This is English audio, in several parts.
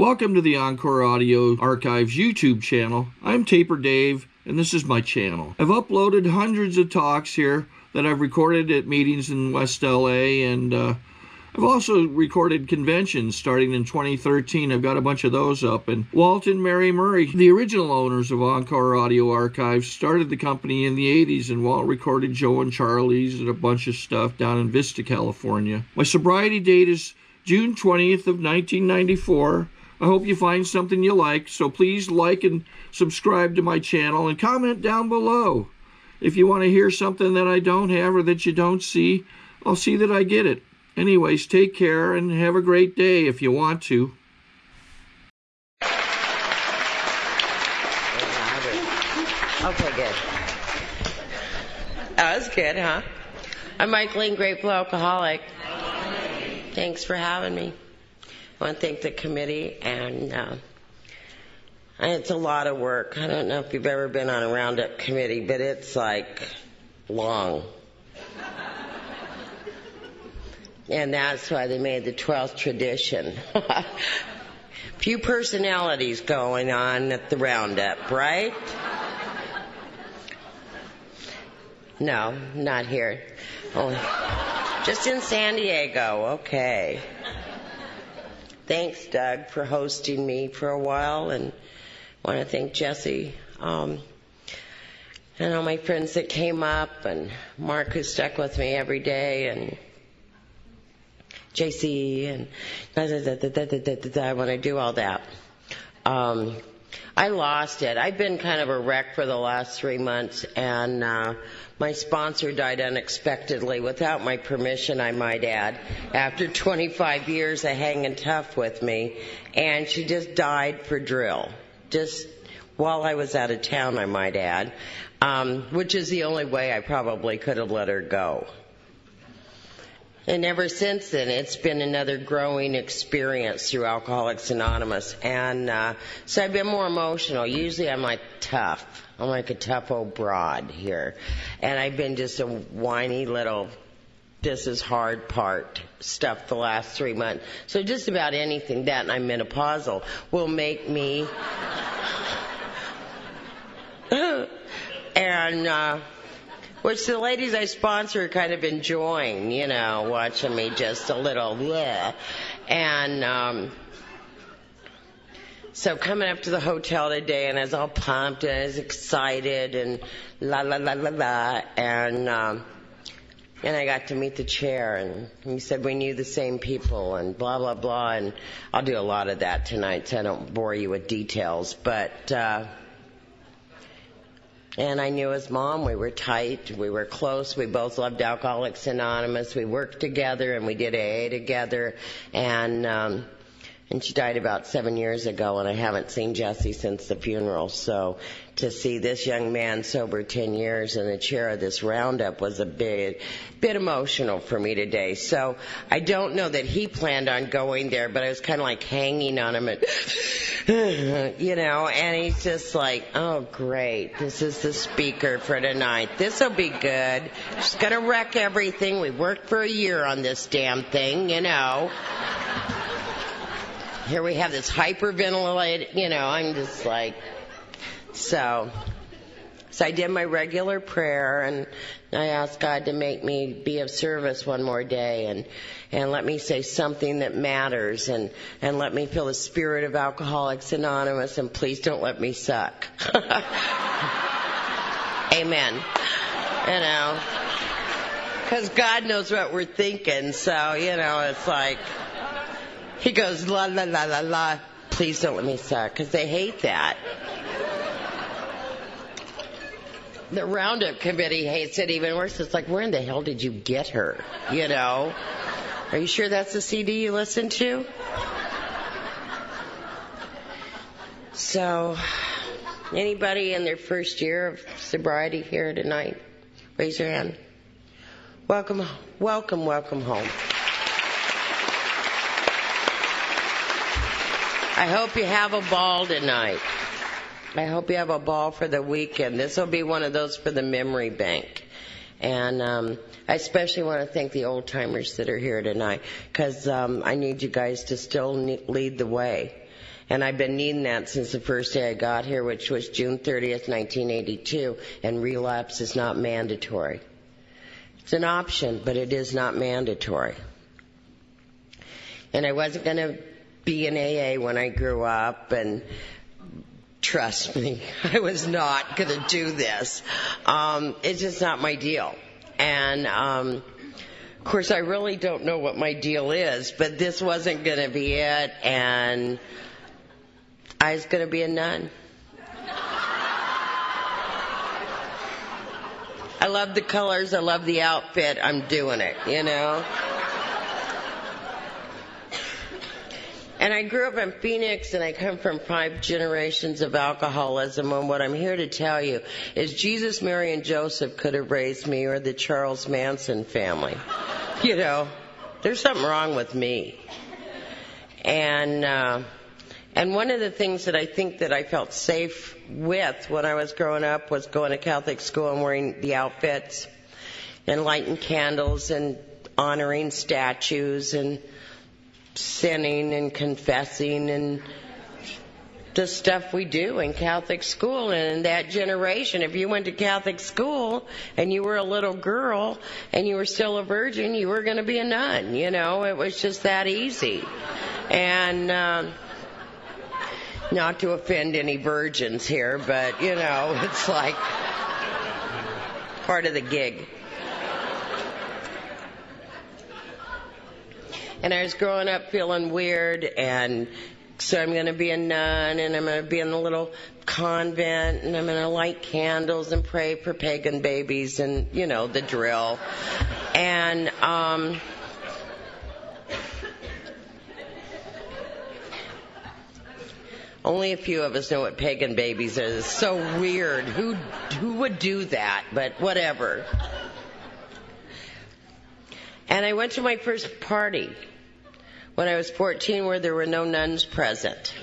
Welcome to the Encore Audio Archives YouTube channel. I'm Taper Dave, and this is my channel. I've uploaded hundreds of talks here that I've recorded at meetings in West LA, and I've also recorded conventions starting in 2013. I've got a bunch of those up. And Walt and Mary Murray, the original owners of Encore Audio Archives, started the company in the 80s, and Walt recorded Joe and Charlie's and a bunch of stuff down in Vista, California. My sobriety date is June 20th of 1994. I hope you find something you like, so please like and subscribe to my channel and comment down below. If you want to hear something that I don't have or that you don't see, I'll see that I get it. Anyways, take care and have a great day if you want to. Okay, good. That was good, huh? I'm Michaeline, grateful alcoholic. Thanks for having me. I want to thank the committee, and it's a lot of work. I don't know if you've ever been on a Roundup committee, but it's like long. And that's why they made the 12th tradition. Few personalities going on at the Roundup, right? No, not here. Oh, just in San Diego, okay. Thanks, Doug, for hosting me for a while, and I want to thank Jesse. And all my friends that came up, and Mark, who stuck with me every day, and JC, and I want to do all that. I lost it. I've been kind of a wreck for the last 3 months, and my sponsor died unexpectedly, without my permission, I might add, after 25 years of hanging tough with me, and she just died for drill, just while I was out of town, I might add, which is the only way I probably could have let her go. And ever since then, it's been another growing experience through Alcoholics Anonymous. And so I've been more emotional. Usually I'm like tough. I'm like a tough old broad here. And I've been just a whiny little, this is hard part stuff the last 3 months. So just about anything, that and I'm menopausal, will make me... and... which the ladies I sponsor are kind of enjoying, you know, watching me just a little bleh. And so coming up to the hotel today, and I was all pumped and I was excited and la la la la la, and I got to meet the chair, and he said we knew the same people and blah blah blah, and I'll do a lot of that tonight so I don't bore you with details, but and I knew his mom. We were tight. We were close. We both loved Alcoholics Anonymous. We worked together, and we did AA together. And she died about 7 years ago, and I haven't seen Jesse since the funeral. So to see this young man sober 10 years in the chair of this Roundup was a bit emotional for me today. So I don't know that he planned on going there, but I was kind of like hanging on him, and, you know, and he's just like, oh, great, this is the speaker for tonight. This will be good. Just going to wreck everything. We worked for a year on this damn thing, you know. Here we have this hyperventilated, you know, I'm just like, so I did my regular prayer, and I asked God to make me be of service one more day, and let me say something that matters, and let me feel the spirit of Alcoholics Anonymous, and please don't let me suck. Amen. You know, because God knows what we're thinking, so, you know, it's like... He goes, la, la, la, la, la, please don't let me suck, because they hate that. The Roundup committee hates it even worse. It's like, where in the hell did you get her, you know? Are you sure that's the CD you listen to? So, anybody in their first year of sobriety here tonight? Raise your hand. Welcome, welcome, welcome home. I hope you have a ball tonight. I hope you have a ball for the weekend. This will be one of those for the memory bank. And I especially want to thank the old-timers that are here tonight, because I need you guys to still lead the way. And I've been needing that since the first day I got here, which was June 30th, 1982, and relapse is not mandatory. It's an option, but it is not mandatory. And I wasn't going to be in AA when I grew up, and trust me, I was not going to do this. It's just not my deal. And, of course, I really don't know what my deal is, but this wasn't going to be it, and I was going to be a nun. I love the colors, I love the outfit, I'm doing it, you know. And I grew up in Phoenix, and I come from 5 generations of alcoholism, and what I'm here to tell you is Jesus, Mary, and Joseph could have raised me, or the Charles Manson family. You know, there's something wrong with me. And one of the things that I think that I felt safe with when I was growing up was going to Catholic school and wearing the outfits and lighting candles and honoring statues and sinning and confessing and the stuff we do in Catholic school. And in that generation, if you went to Catholic school and you were a little girl and you were still a virgin, you were going to be a nun. You know, it was just that easy. And not to offend any virgins here, but, you know, it's like part of the gig. And I was growing up feeling weird, and so I'm going to be a nun, and I'm going to be in a little convent, and I'm going to light candles and pray for pagan babies, and, you know, the drill. And only a few of us know what pagan babies are. It's so weird. Who would do that? But whatever. And I went to my first party when I was 14 where there were no nuns present.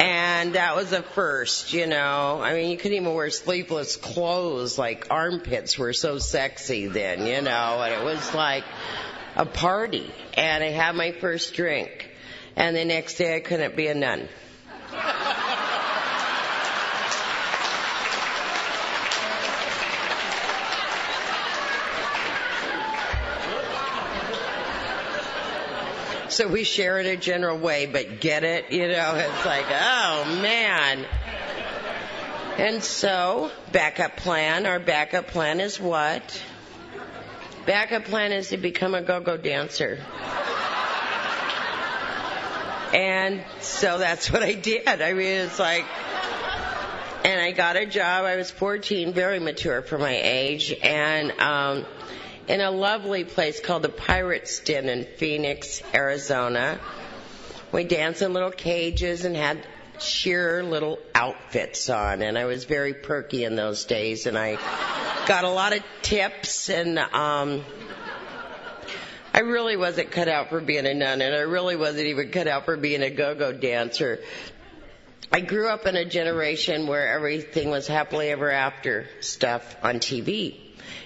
And that was a first, you know. I mean, you couldn't even wear sleeveless clothes. Like, armpits were so sexy then, you know. And it was like a party. And I had my first drink. And the next day I couldn't be a nun. So we share in a general way, but get it? You know, it's like, oh, man. And so, backup plan. Our backup plan is what? Backup plan is to become a go-go dancer. And so that's what I did. I mean, it's like, and I got a job. I was 14, very mature for my age, and in a lovely place called the Pirate's Den in Phoenix, Arizona. We danced in little cages and had sheer little outfits on, and I was very perky in those days, and I got a lot of tips, and I really wasn't cut out for being a nun, and I really wasn't even cut out for being a go-go dancer. I grew up in a generation where everything was happily ever after stuff on TV.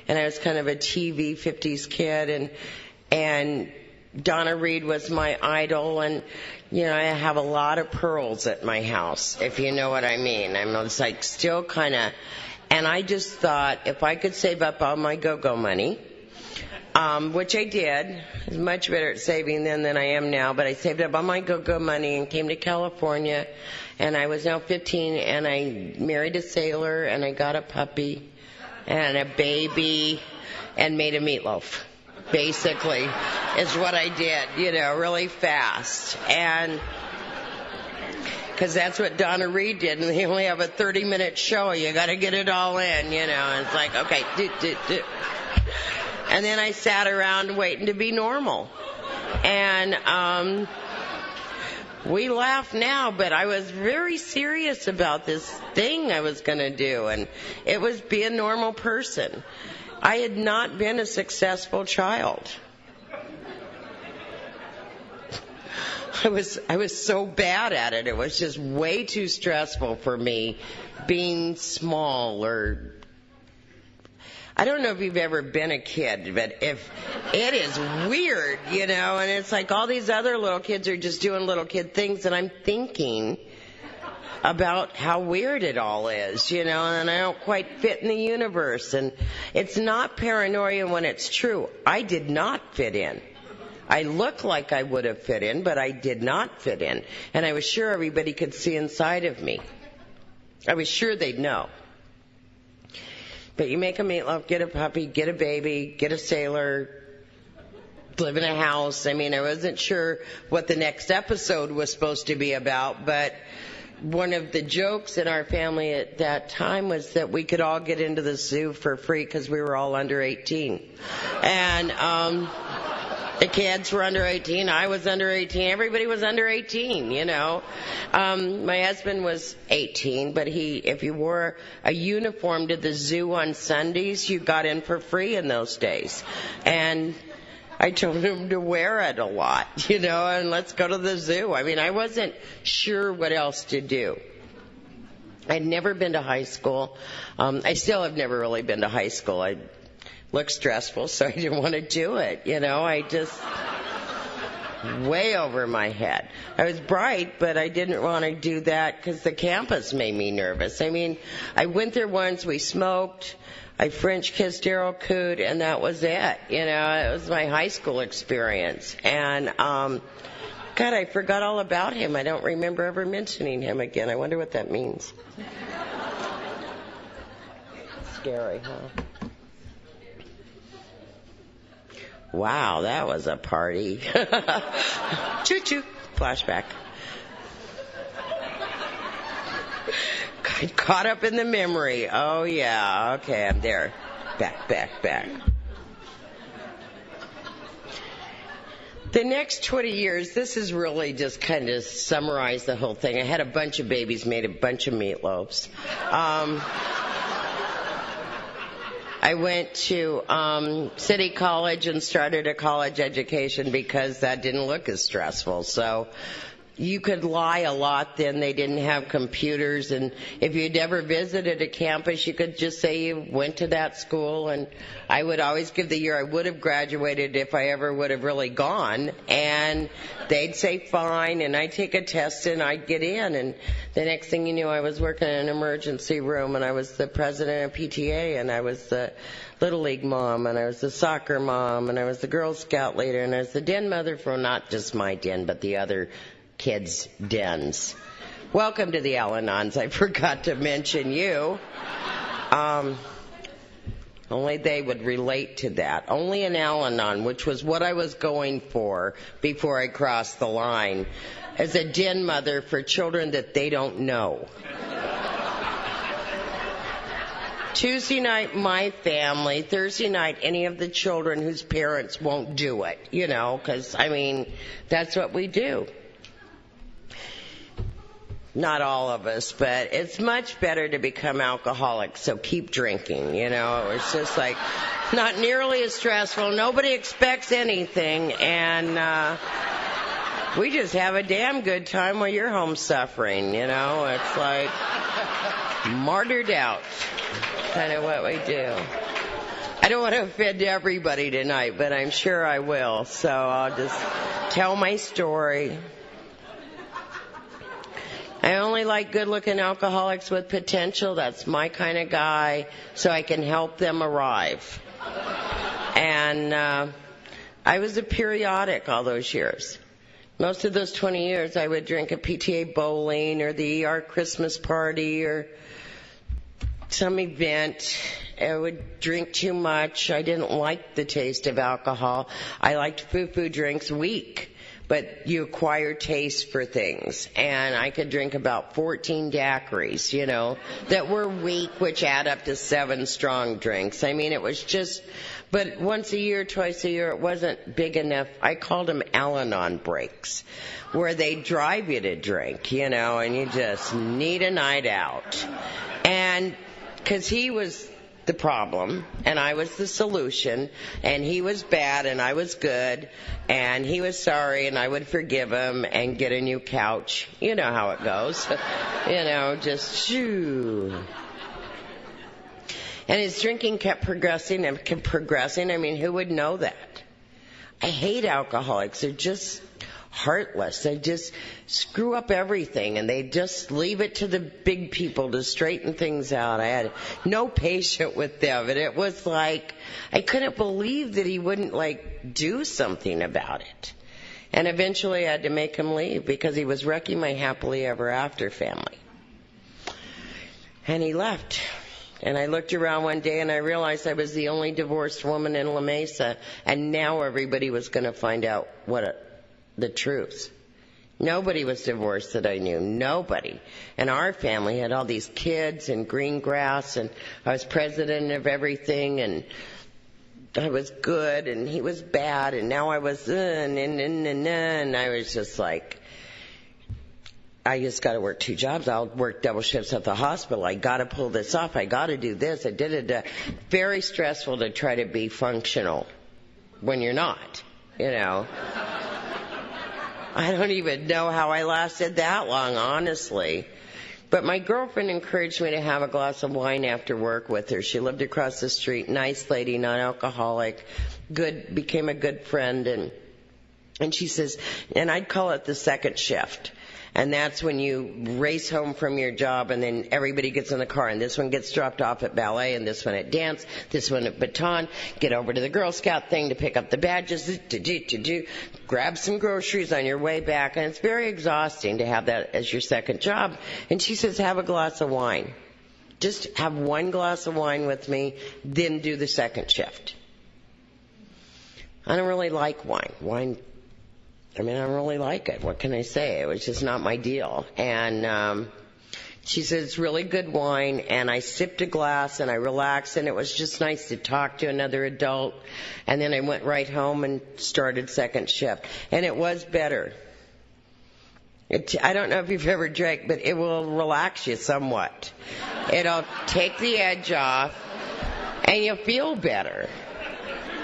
And I was kind of a TV 50s kid, and Donna Reed was my idol, and, you know, I have a lot of pearls at my house, if you know what I mean. I'm like still kind of, and I just thought if I could save up all my go-go money, which I did. I was much better at saving then than I am now, but I saved up all my go-go money and came to California, and I was now 15, and I married a sailor, and I got a puppy and a baby and made a meatloaf, basically, is what I did, you know, really fast. And because that's what Donna Reed did, and they only have a 30-minute show. You got to get it all in, you know. And it's like, okay, do. And then I sat around waiting to be normal. And we laugh now, but I was very serious about this thing I was going to do, and it was be a normal person. I had not been a successful child. I was so bad at it. It was just way too stressful for me being small, or I don't know if you've ever been a kid, but if it is weird, you know, and it's like all these other little kids are just doing little kid things, and I'm thinking about how weird it all is, you know, and I don't quite fit in the universe. And it's not paranoia when it's true. I did not fit in. I look like I would have fit in, but I did not fit in. And I was sure everybody could see inside of me. I was sure they'd know. But you make a meatloaf, get a puppy, get a baby, get a sailor, live in a house. I mean, I wasn't sure what the next episode was supposed to be about, but one of the jokes in our family at that time was that we could all get into the zoo for free because we were all under 18. And the kids were under 18, I was under 18, everybody was under 18, you know. My husband was 18, but if you wore a uniform to the zoo on Sundays, you got in for free in those days. And I told him to wear it a lot, you know, and let's go to the zoo. I mean, I wasn't sure what else to do. I'd never been to high school. I still have never really been to high school. It looked stressful, so I didn't want to do it, you know. I just way over my head. I was bright, but I didn't want to do that because the campus made me nervous. I mean, I went there once, we smoked, I French kissed Daryl Coote, and that was it. You know, it was my high school experience. And, God, I forgot all about him. I don't remember ever mentioning him again. I wonder what that means. Scary, huh? Wow, that was a party. Choo-choo. Flashback. Got caught up in the memory. Oh, yeah. Okay, I'm there. Back. The next 20 years, this is really just kind of summarize the whole thing. I had a bunch of babies, made a bunch of meatloaves. I went to City College and started a college education because that didn't look as stressful. So you could lie a lot then. They didn't have computers, and if you'd ever visited a campus, you could just say you went to that school. And I would always give the year I would have graduated if I ever would have really gone, and they'd say fine, and I'd take a test and I'd get in. And the next thing you knew, I was working in an emergency room, and I was the president of PTA, and I was the Little League mom, and I was the soccer mom, and I was the Girl Scout leader, and I was the den mother for not just my den, but the other kids' dens. Welcome to the Al-Anons. I forgot to mention you. Only they would relate to that. Only an Al-Anon, which was what I was going for before I crossed the line, as a den mother for children that they don't know. Tuesday night, my family. Thursday night, any of the children whose parents won't do it, you know, because, I mean, that's what we do. Not all of us, but it's much better to become alcoholics, so keep drinking, you know. It was just like not nearly as stressful. Nobody expects anything, and we just have a damn good time while you're home suffering, you know. It's like martyred out, kind of what we do. I don't want to offend everybody tonight, but I'm sure I will, so I'll just tell my story. I only like good-looking alcoholics with potential. That's my kind of guy, so I can help them arrive. And I was a periodic all those years. Most of those 20 years, I would drink at PTA bowling or the ER Christmas party or some event. I would drink too much. I didn't like the taste of alcohol. I liked foo-foo drinks weak. But you acquire taste for things. And I could drink about 14 daiquiris, you know, that were weak, which add up to 7 strong drinks. I mean, it was just, but once a year, twice a year, it wasn't big enough. I called them Al-Anon breaks, where they drive you to drink, you know, and you just need a night out. And because he was the problem, and I was the solution, and he was bad, and I was good, and he was sorry, and I would forgive him and get a new couch. You know how it goes. You know, just shoo. And his drinking kept progressing and kept progressing. I mean, who would know that? I hate alcoholics. They're just heartless. They just screw up everything, and they just leave it to the big people to straighten things out. I had no patience with them, and it was like I couldn't believe that he wouldn't do something about it. And eventually I had to make him leave because he was wrecking my happily ever after family. And he left. And I looked around one day and I realized I was the only divorced woman in La Mesa, and now everybody was going to find out the truth. Nobody was divorced that I knew. Nobody. And our family had all these kids and green grass, and I was president of everything, and I was good and he was bad, and now I was and I was just like, I just got to work 2 jobs. I'll work double shifts at the hospital. I got to pull this off. I got to do this. I did it. Very stressful to try to be functional when you're not, I don't even know how I lasted that long, honestly. But my girlfriend encouraged me to have a glass of wine after work with her. She lived across the street, nice lady, non-alcoholic, good, became a good friend. And she says, and I'd call it the second shift. And that's when you race home from your job, and then everybody gets in the car, and this one gets dropped off at ballet, and this one at dance, this one at baton, get over to the Girl Scout thing to pick up the badges, grab some groceries on your way back, and it's very exhausting to have that as your second job. And she says, have a glass of wine. Just have 1 glass of wine with me, then do the second shift. I don't really like wine. I don't really like it. What can I say? It was just not my deal. And she said, it's really good wine. And I sipped a glass and I relaxed, and it was just nice to talk to another adult. And then I went right home and started second shift. And it was better. I don't know if you've ever drank, but it will relax you somewhat. It'll take the edge off, and you'll feel better.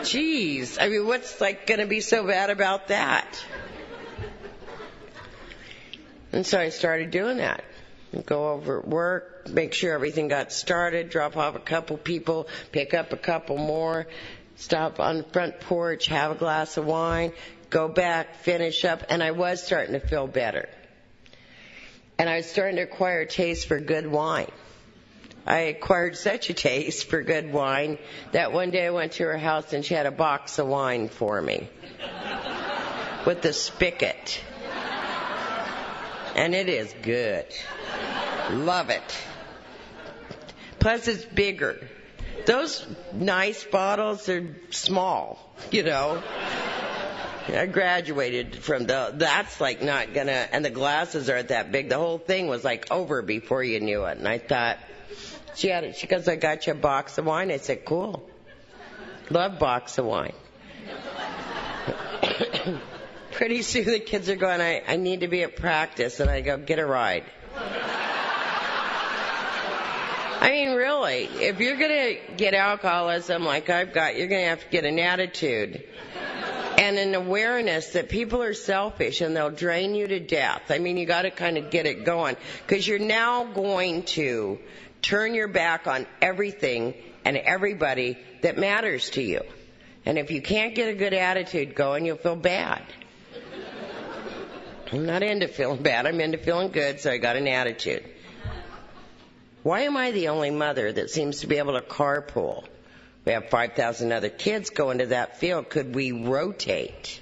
Jeez, what's going to be so bad about that? And so I started doing that. Go over at work, make sure everything got started, drop off a couple people, pick up a couple more, stop on the front porch, have a glass of wine, go back, finish up, and I was starting to feel better. And I was starting to acquire a taste for good wine. I acquired such a taste for good wine that one day I went to her house and she had a box of wine for me with the spigot. And it is good. Love it. Plus it's bigger. Those nice bottles are small, I graduated from that's not gonna, and the glasses aren't that big. The whole thing was over before you knew it. And I thought, she had it. She goes, I got you a box of wine. I said, cool. Love box of wine. Pretty soon the kids are going, I need to be at practice. And I go, get a ride. Really, if you're going to get alcoholism like I've got, you're going to have to get an attitude and an awareness that people are selfish and they'll drain you to death. You got to kind of get it going, because you're now going to turn your back on everything and everybody that matters to you. And if you can't get a good attitude going, you'll feel bad. I'm not into feeling bad. I'm into feeling good, so I got an attitude. Why am I the only mother that seems to be able to carpool? We have 5,000 other kids going to that field. Could we rotate?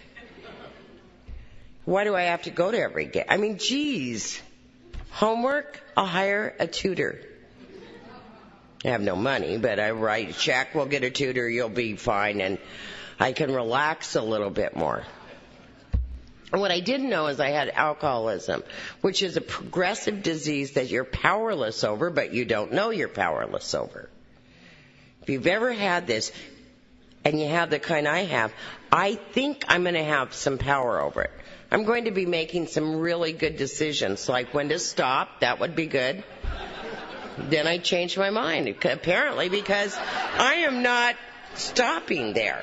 Why do I have to go to every game? Geez. Homework, I'll hire a tutor. I have no money, but I write a check, we'll get a tutor, you'll be fine, and I can relax a little bit more. And what I didn't know is I had alcoholism, which is a progressive disease that you're powerless over, but you don't know you're powerless over. If you've ever had this, and you have the kind I have, I think I'm going to have some power over it. I'm going to be making some really good decisions, like when to stop, that would be good. Then I changed my mind, apparently, because I am not stopping there.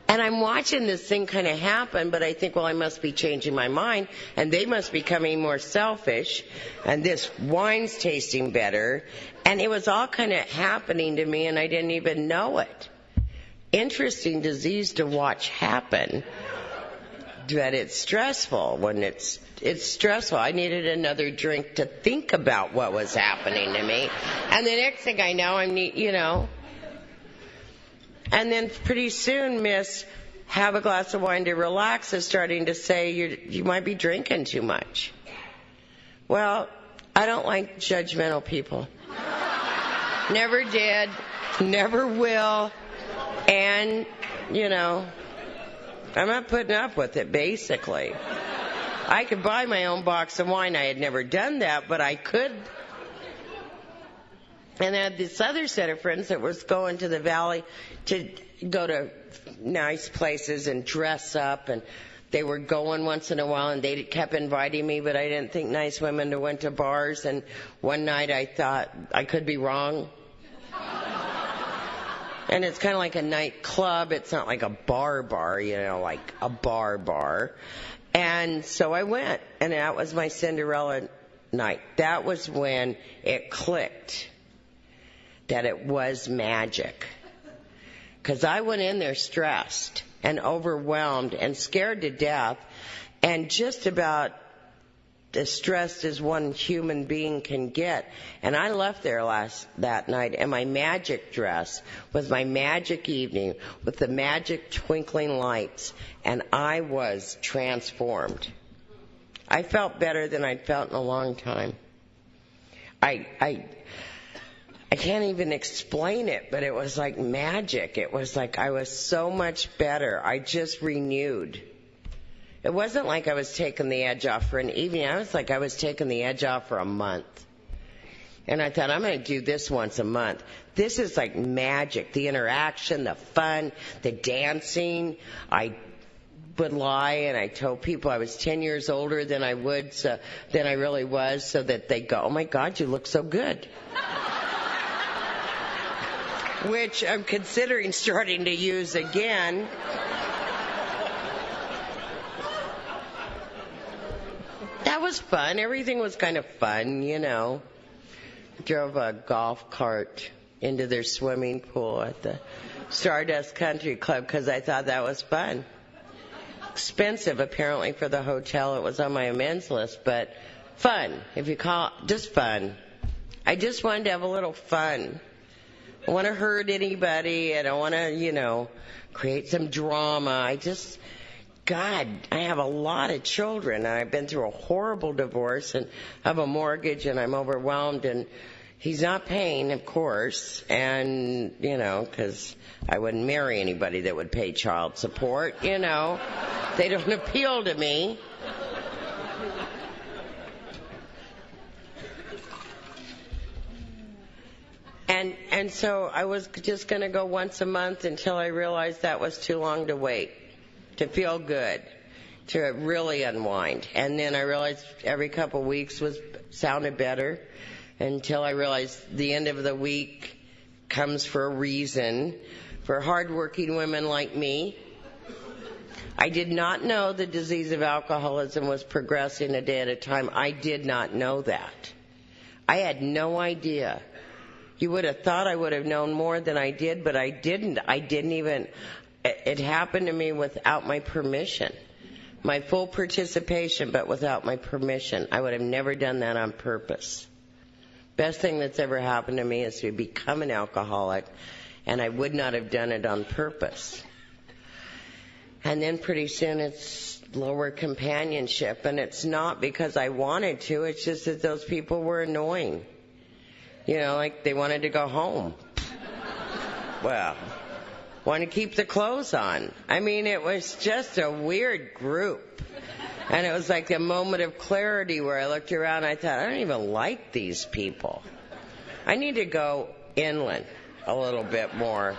And And I'm watching this thing kind of happen, but I think, well, I must be changing my mind, and they must be becoming more selfish, and this wine's tasting better. And it was all kind of happening to me, and I didn't even know it. Interesting disease to watch happen, but it's stressful when it's stressful. I needed another drink to think about what was happening to me. And the next thing I know, and then pretty soon, Miss Have a Glass of Wine to Relax is starting to say you might be drinking too much. Well, I don't like judgmental people. Never did, never will, and, I'm not putting up with it, basically. I could buy my own box of wine. I had never done that, but I could. And I had this other set of friends that was going to the valley to go to nice places and dress up, and they were going once in a while, and they kept inviting me, but I didn't think nice women went to bars. And one night I thought, I could be wrong. And it's kind of like a nightclub. It's not like a bar, like a bar. And so I went, and that was my Cinderella night. That was when it clicked that it was magic. Because I went in there stressed and overwhelmed and scared to death, and just about as stressed as one human being can get. And I left there that night in my magic dress with my magic evening with the magic twinkling lights, and I was transformed. I felt better than I'd felt in a long time. I can't even explain it, but it was like magic. It was like I was so much better. I just renewed. It wasn't like I was taking the edge off for an evening. I was like I was taking the edge off for a month. And I thought, I'm going to do this once a month. This is like magic. The interaction, the fun, the dancing. I would lie, and I told people I was 10 years older than I really was, so that they go, oh my God, you look so good. Which I'm considering starting to use again. That was fun. Everything was kind of fun, Drove a golf cart into their swimming pool at the Stardust Country Club because I thought that was fun. Expensive, apparently, for the hotel. It was on my amends list, but fun. If you call it just fun. I just wanted to have a little fun. I don't want to hurt anybody. I don't want to, create some drama. God, I have a lot of children, and I've been through a horrible divorce, and have a mortgage, and I'm overwhelmed, and he's not paying, of course, and, because I wouldn't marry anybody that would pay child support, They don't appeal to me. And so I was just going to go once a month until I realized that was too long to wait, to feel good, to really unwind. And then I realized every couple of weeks sounded better, until I realized the end of the week comes for a reason, for hardworking women like me. I did not know the disease of alcoholism was progressing a day at a time. I did not know that. I had no idea. You would have thought I would have known more than I did, but I didn't. It happened to me without my permission. My full participation, but without my permission. I would have never done that on purpose. Best thing that's ever happened to me is to become an alcoholic, and I would not have done it on purpose. And then pretty soon it's lower companionship, and it's not because I wanted to, it's just that those people were annoying. Like they wanted to go home. Well, want to keep the clothes on. It was just a weird group. And it was like a moment of clarity where I looked around and I thought, I don't even like these people. I need to go inland a little bit more.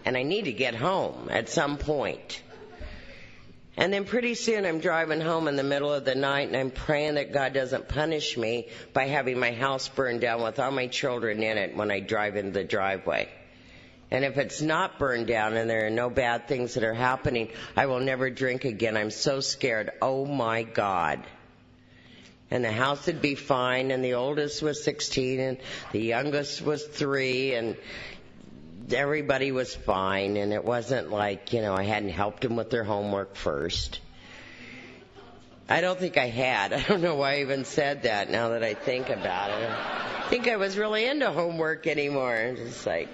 And I need to get home at some point. And then pretty soon I'm driving home in the middle of the night, and I'm praying that God doesn't punish me by having my house burned down with all my children in it when I drive into the driveway. And if it's not burned down and there are no bad things that are happening, I will never drink again. I'm so scared. Oh my God. And the house would be fine, and the oldest was 16, and the youngest was 3, and everybody was fine, and it wasn't like, I hadn't helped them with their homework first. I don't think I had. I don't know why I even said that now that I think about it. I think I was really into homework anymore. It's like,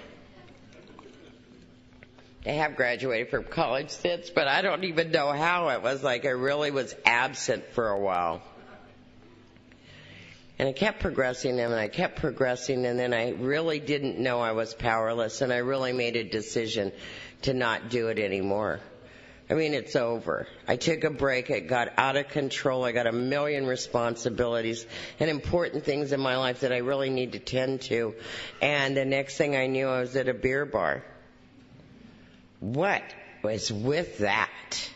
I have graduated from college since, but I don't even know how. It was like I really was absent for a while. And I kept progressing and I kept progressing, and then I really didn't know I was powerless, and I really made a decision to not do it anymore. I mean, it's over. I took a break. It got out of control. I got a million responsibilities and important things in my life that I really need to tend to. And the next thing I knew, I was at a beer bar. What was with that?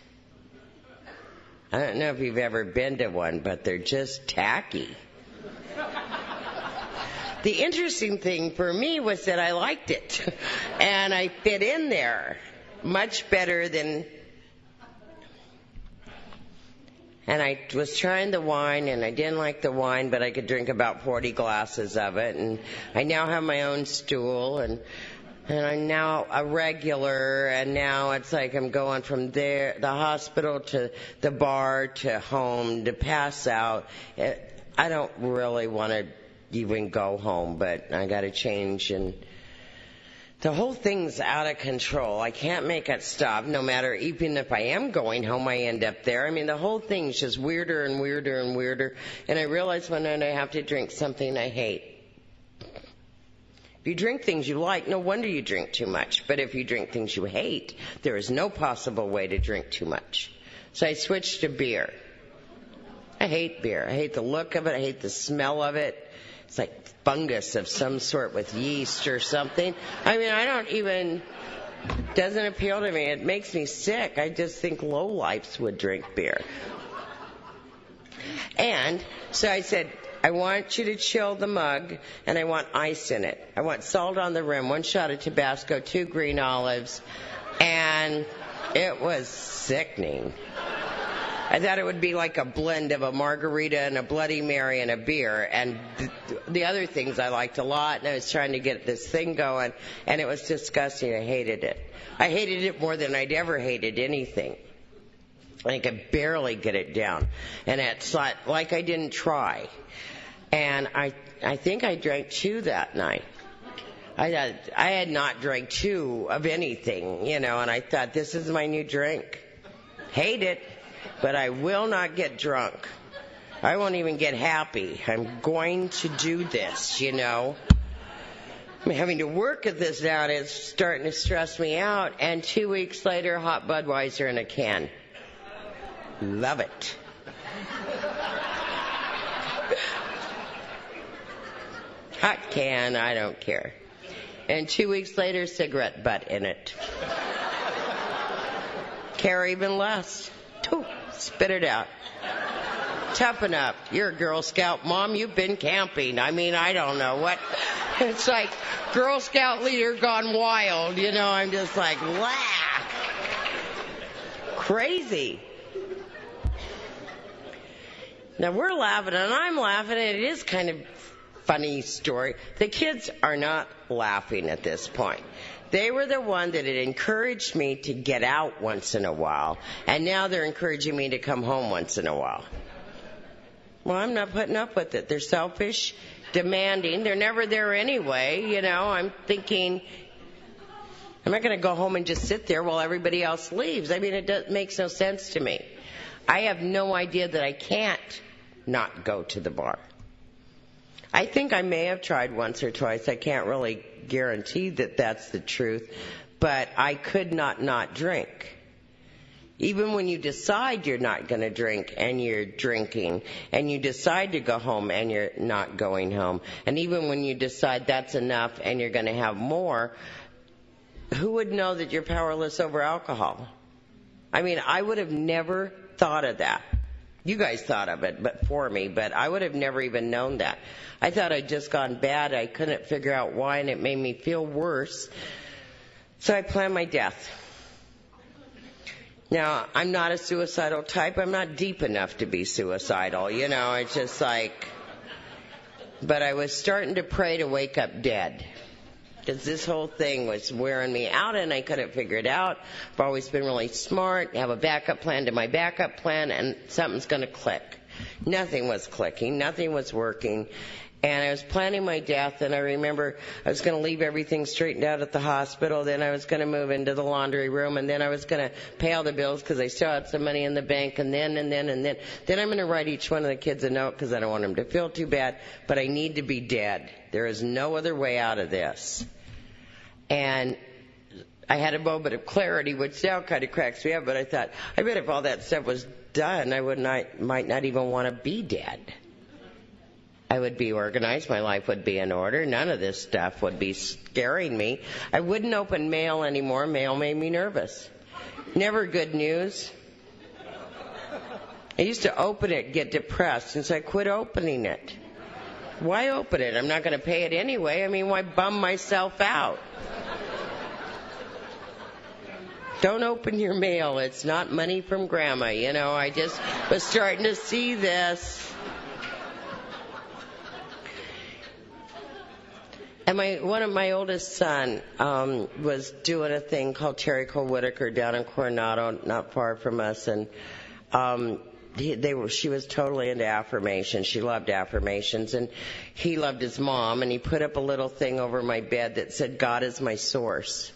I don't know if you've ever been to one, but they're just tacky. The interesting thing for me was that I liked it, and I fit in there much better than... And I was trying the wine, and I didn't like the wine, but I could drink about 40 glasses of it, and I now have my own stool, and I'm now a regular, and now it's like I'm going from there, the hospital to the bar to home to pass out. I don't really want to even go home, but I got to change, and the whole thing's out of control. I can't make it stop, no matter, even if I am going home, I end up there. I mean, the whole thing's just weirder and weirder and weirder, and I realize one night I have to drink something I hate. If you drink things you like, no wonder you drink too much, but if you drink things you hate, there is no possible way to drink too much. So I switched to beer. I hate beer. I hate the look of it. I hate the smell of it. It's like fungus of some sort with yeast or something. I mean, I don't even... It doesn't appeal to me. It makes me sick. I just think lowlifes would drink beer. And so I said, I want you to chill the mug, and I want ice in it. I want salt on the rim, 1 shot of Tabasco, 2 green olives, and it was sickening. I thought it would be like a blend of a margarita and a Bloody Mary and a beer, and the other things I liked a lot, and I was trying to get this thing going, and it was disgusting. I hated it. I hated it more than I'd ever hated anything. I could barely get it down, and it's like I didn't try. And I think I drank 2 that night. I had not drank 2 of anything, and I thought, this is my new drink. Hate it. But I will not get drunk. I won't even get happy. I'm going to do this, I'm having to work at this now, and it's starting to stress me out. And 2 weeks later, hot Budweiser in a can. Love it. Hot can, I don't care. And 2 weeks later, cigarette butt in it. Care even less. Spit it out. Toughen up. You're a Girl Scout. Mom, you've been camping. I mean, I don't know what. It's like Girl Scout leader gone wild. I'm just like, wow. Crazy. Now we're laughing, and I'm laughing, and it is kind of funny story. The kids are not laughing at this point. They were the one that had encouraged me to get out once in a while, and now they're encouraging me to come home once in a while. Well, I'm not putting up with it. They're selfish, demanding. They're never there anyway. I'm thinking, I'm not going to go home and just sit there while everybody else leaves. I mean, it makes no sense to me. I have no idea that I can't not go to the bar. I think I may have tried once or twice. I can't really guarantee that that's the truth, but I could not drink. Even when you decide you're not going to drink and you're drinking, and you decide to go home and you're not going home, and even when you decide that's enough and you're going to have more, who would know that you're powerless over alcohol? I mean, I would have never thought of that. You guys thought of it, but for me, but I would have never even known that. I thought I'd just gone bad. I couldn't figure out why, and it made me feel worse. So I planned my death. Now, I'm not a suicidal type. I'm not deep enough to be suicidal. You know, it's just like, but I was starting to pray to wake up dead. Because this whole thing was wearing me out and I couldn't figure it out. I've always been really smart, have a backup plan to my backup plan, and something's going to click. Nothing was clicking, nothing was working. And I was planning my death, and I remember I was going to leave everything straightened out at the hospital, then I was going to move into the laundry room, and then I was going to pay all the bills because I still had some money in the bank, and then I'm going to write each one of the kids a note because I don't want them to feel too bad, but I need to be dead. There is no other way out of this. And I had a moment of clarity, which now kind of cracks me up, but I thought, I bet if all that stuff was done, might not even want to be dead. I would be organized, my life would be in order, none of this stuff would be scaring me. I wouldn't open mail anymore, mail made me nervous. Never good news. I used to open it, get depressed, and so I quit opening it. Why open it? I'm not going to pay it anyway. I mean, why bum myself out? Don't open your mail. It's not money from Grandma. You know, I just was starting to see this. And one of my oldest son was doing a thing called Terry Cole Whitaker down in Coronado, not far from us, and she was totally into affirmations. She loved affirmations, and he loved his mom, and he put up a little thing over my bed that said, "God is my source,"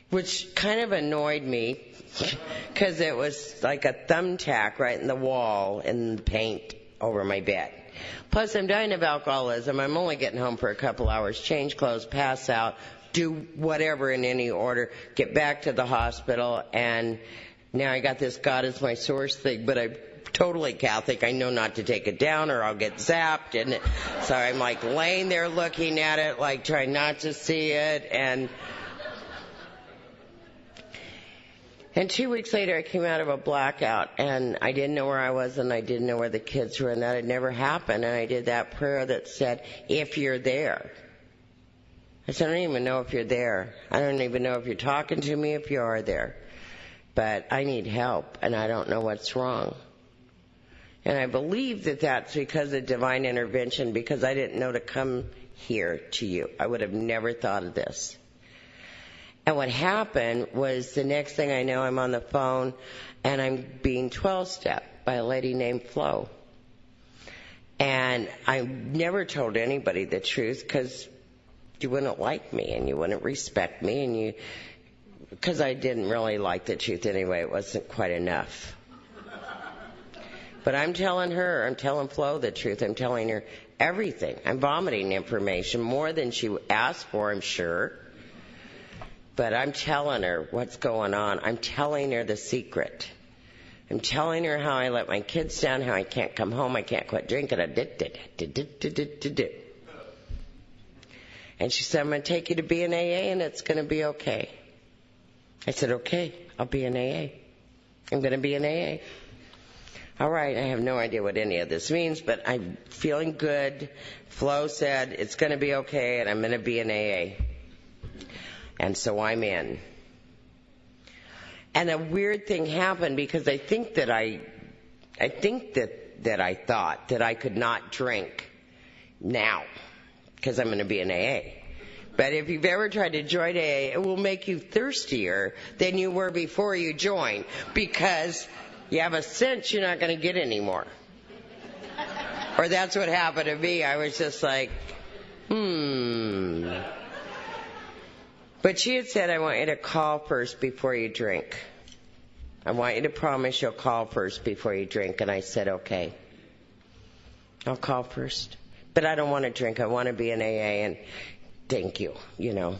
which kind of annoyed me because it was like a thumbtack right in the wall in the paint over my bed. Plus, I'm dying of alcoholism. I'm only getting home for a couple hours, change clothes, pass out, do whatever in any order, get back to the hospital, and now I got this God is my source thing, but I'm totally Catholic. I know not to take it down or I'll get zapped, and so I'm like laying there looking at it, like trying not to see it, and 2 weeks later, I came out of a blackout, and I didn't know where I was, and I didn't know where the kids were, and that had never happened. And I did that prayer that said, "If you're there." I said, "I don't even know if you're there. I don't even know if you're talking to me, if you are there. But I need help, and I don't know what's wrong." And I believe that that's because of divine intervention, because I didn't know to come here to you. I would have never thought of this. And what happened was the next thing I know, I'm on the phone and I'm being 12-stepped by a lady named Flo. And I never told anybody the truth because you wouldn't like me and you wouldn't respect me, and because I didn't really like the truth anyway. It wasn't quite enough. But I'm telling Flo the truth. I'm telling her everything. I'm vomiting information, more than she asked for, I'm sure. But I'm telling her what's going on. I'm telling her the secret. I'm telling her how I let my kids down, how I can't come home, I can't quit drinking. And she said, "I'm going to take you to be in AA and it's going to be okay." I said, "Okay, I'll be in AA. I'm going to be in AA." All right, I have no idea what any of this means, but I'm feeling good. Flo said it's going to be okay and I'm going to be in AA. And so I'm in. And a weird thing happened because I think that I thought that I could not drink now because I'm going to be in AA. But if you've ever tried to join AA, it will make you thirstier than you were before you joined, because you have a sense you're not going to get any more. Or that's what happened to me. I was just like, But she had said, "I want you to call first before you drink. I want you to promise you'll call first before you drink." And I said, "Okay, I'll call first. But I don't want to drink. I want to be in AA, and thank you, you know."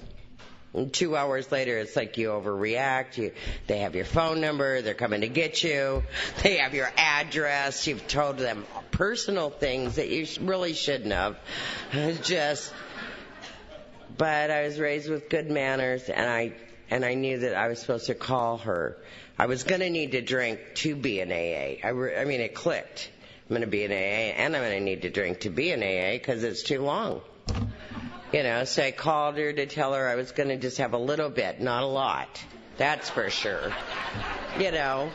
And 2 hours later, it's like you overreact. They have your phone number. They're coming to get you. They have your address. You've told them personal things that you really shouldn't have. But I was raised with good manners, and I knew that I was supposed to call her. I was going to need to drink to be in AA. I mean, it clicked. I'm going to be in AA, and I'm going to need to drink to be in AA because it's too long. You know, so I called her to tell her I was going to just have a little bit, not a lot. That's for sure. You know.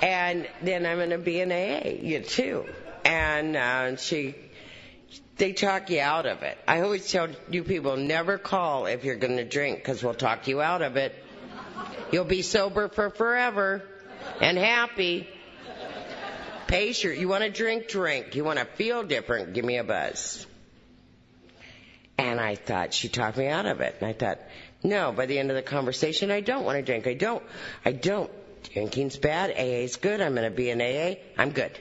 And then I'm going to be in AA, too. And they talk you out of it. I always tell you people, never call if you're going to drink, because we'll talk you out of it. You'll be sober for forever and happy. Patient. You want to drink, drink. You want to feel different, give me a buzz. And I thought, she talked me out of it. And I thought, no, by the end of the conversation, I don't want to drink. I don't. Drinking's bad. AA's good. I'm going to be in AA. I'm good.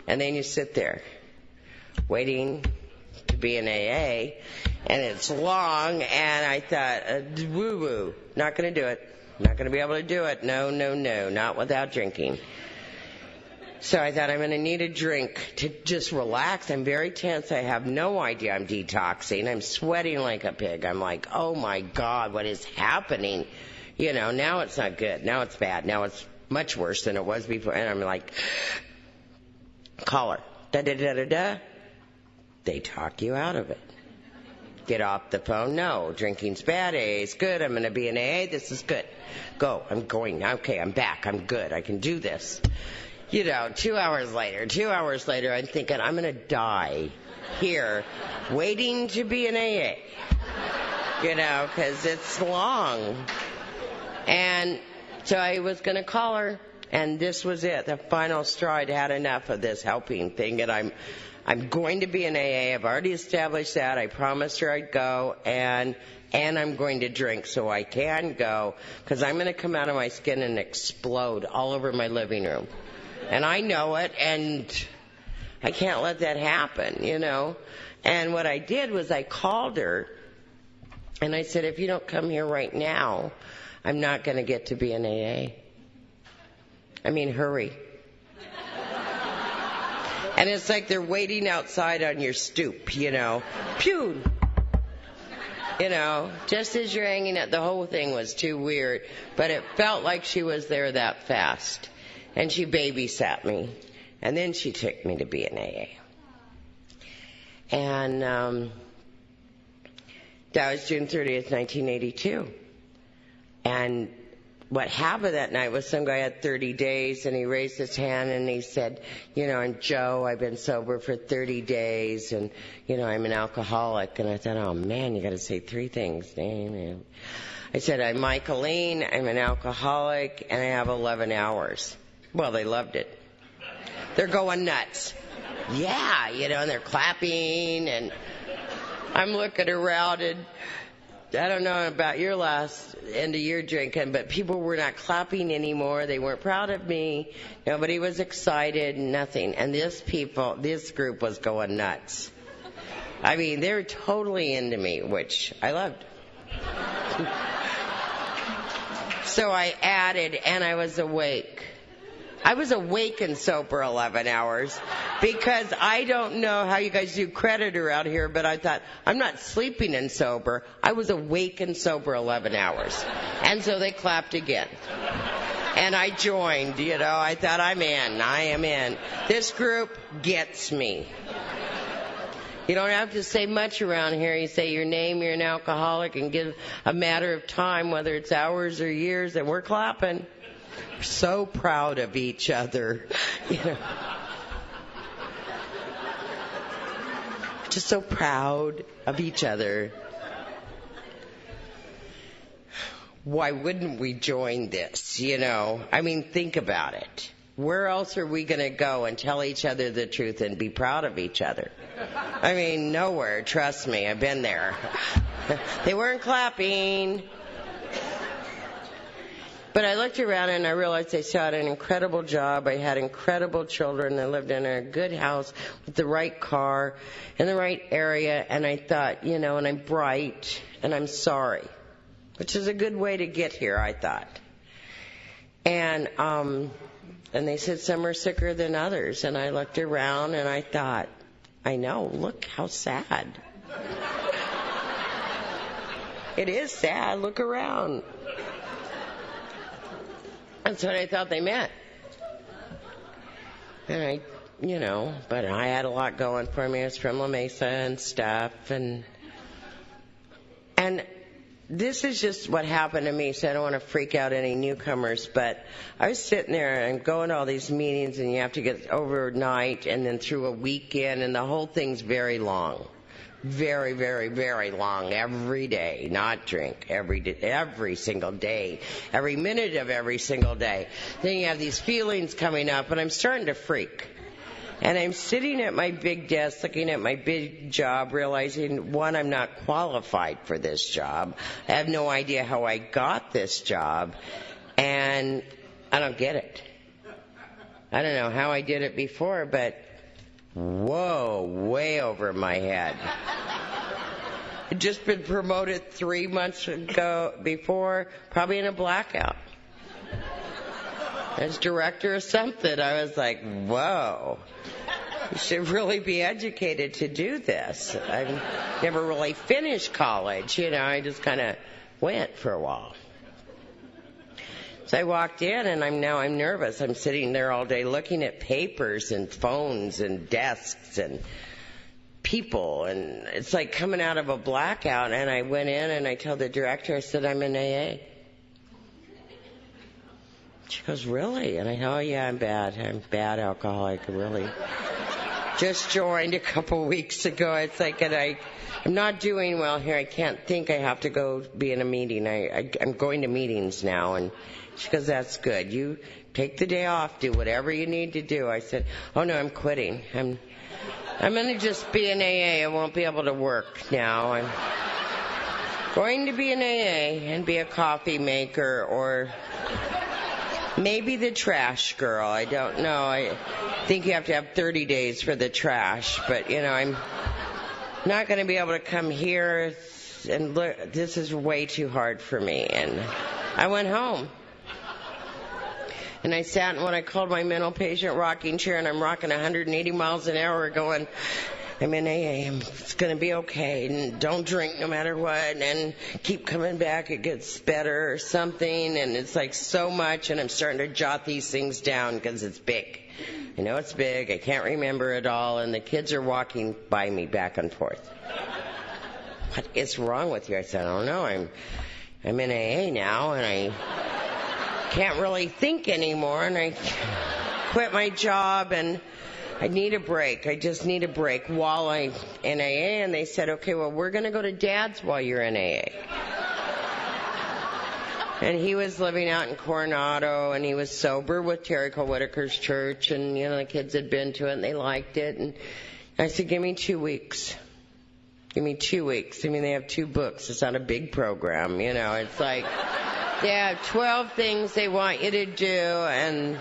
And then you sit there waiting to be in AA, and it's long, and I thought, woo-woo, not going to do it. Not going to be able to do it. No, not without drinking. So I thought, I'm going to need a drink to just relax. I'm very tense. I have no idea I'm detoxing. I'm sweating like a pig. I'm like, oh my God, what is happening? You know, now it's not good. Now it's bad. Now it's much worse than it was before. And I'm like, call her. Da-da-da-da-da. They talk you out of it. Get off the phone. No, drinking's bad. AA's good. I'm going to be in AA. This is good. Go. I'm going. Okay, I'm back. I'm good. I can do this. You know, 2 hours later, I'm thinking, I'm going to die here waiting to be in AA. You know, because it's long. And so I was going to call her, and this was it, the final straw. I'd had enough of this helping thing, and I'm going to be in AA. I've already established that. I promised her I'd go, and I'm going to drink so I can go, because I'm going to come out of my skin and explode all over my living room. And I know it, and I can't let that happen, you know. And what I did was I called her, and I said, if you don't come here right now, I'm not going to get to be in AA. I mean, hurry. And it's like they're waiting outside on your stoop, you know. Pew! You know, just as you're hanging out, the whole thing was too weird. But it felt like she was there that fast. And she babysat me. And then she took me to be in AA. And that was June 30th, 1982. And what happened that night was some guy had 30 days, and he raised his hand and he said, you know, I'm Joe, I've been sober for 30 days, and, you know, I'm an alcoholic. And I thought, oh man, you got to say 3 things. I said, I'm Michaeline, I'm an alcoholic, and I have 11 hours. Well, they loved it. They're going nuts. Yeah, you know, and they're clapping, and I'm looking around, and I don't know about your last end of your drinking, but people were not clapping anymore. They weren't proud of me. Nobody was excited, nothing. And this group was going nuts. I mean, they were totally into me, which I loved. So I added, and I was awake. I was awake and sober 11 hours because I don't know how you guys do credit around here, but I thought, I'm not sleeping and sober. I was awake and sober 11 hours. And so they clapped again. And I joined, you know. I thought, I'm in. I am in. This group gets me. You don't have to say much around here. You say your name, you're an alcoholic, and give a matter of time, whether it's hours or years, and we're clapping. We're so proud of each other, you know. Just so proud of each other. Why wouldn't we join this, you know? I mean, think about it. Where else are we going to go and tell each other the truth and be proud of each other? I mean, nowhere. Trust me, I've been there. They weren't clapping. But I looked around and I realized I still had an incredible job. I had incredible children. I lived in a good house with the right car in the right area. And I thought, you know, and I'm bright and I'm sorry, which is a good way to get here, I thought. And they said some are sicker than others. And I looked around and I thought, I know, look how sad. It is sad. Look around. That's what I thought they meant. And but I had a lot going for me. I was from La Mesa and stuff, and And this is just what happened to me, so I don't want to freak out any newcomers, but I was sitting there and going to all these meetings, and you have to get overnight and then through a weekend, and the whole thing's very long. Very, very, very long every day, not drink, every single day, every minute of every single day. Then you have these feelings coming up, and I'm starting to freak. And I'm sitting at my big desk looking at my big job, realizing, one, I'm not qualified for this job. I have no idea how I got this job, and I don't get it. I don't know how I did it before, but whoa, way over my head. I'd just been promoted 3 months ago before, probably in a blackout. As director of something, I was like, whoa, you should really be educated to do this. I never really finished college, I just kind of went for a while. So I walked in, and I'm nervous. I'm sitting there all day looking at papers and phones and desks and people, and it's like coming out of a blackout. And I went in and I told the director, I said, I'm in AA. She goes, really? And I go, oh yeah, I'm bad. I'm a bad alcoholic, really. Just joined a couple weeks ago. It's like, and I'm not doing well here. I can't think. I have to go be in a meeting. I'm going to meetings now. And she goes, that's good. You take the day off, do whatever you need to do. I said, oh no, I'm quitting. I'm going to just be in AA. I won't be able to work now. I'm going to be in AA and be a coffee maker, or maybe the trash girl. I don't know. I think you have to have 30 days for the trash. But, I'm not going to be able to come here and look. This is way too hard for me. And I went home. And I sat in what I called my mental patient rocking chair, and I'm rocking 180 miles an hour going, I'm in AA, it's going to be okay, and don't drink no matter what, and keep coming back, it gets better or something, and it's like so much, and I'm starting to jot these things down because it's big. I know it's big, I can't remember it all, and the kids are walking by me back and forth. What is wrong with you? I said, I don't know, I'm in AA now, and I can't really think anymore, and I quit my job, and I need a break. I just need a break while I'm in AA. And they said, okay, well, we're going to go to Dad's while you're in AA. And he was living out in Coronado, and he was sober with Terry Cole Whitaker's church, and, the kids had been to it, and they liked it. And I said, give me 2 weeks. Give me 2 weeks. I mean, they have 2 books. It's not a big program, It's like they have 12 things they want you to do, and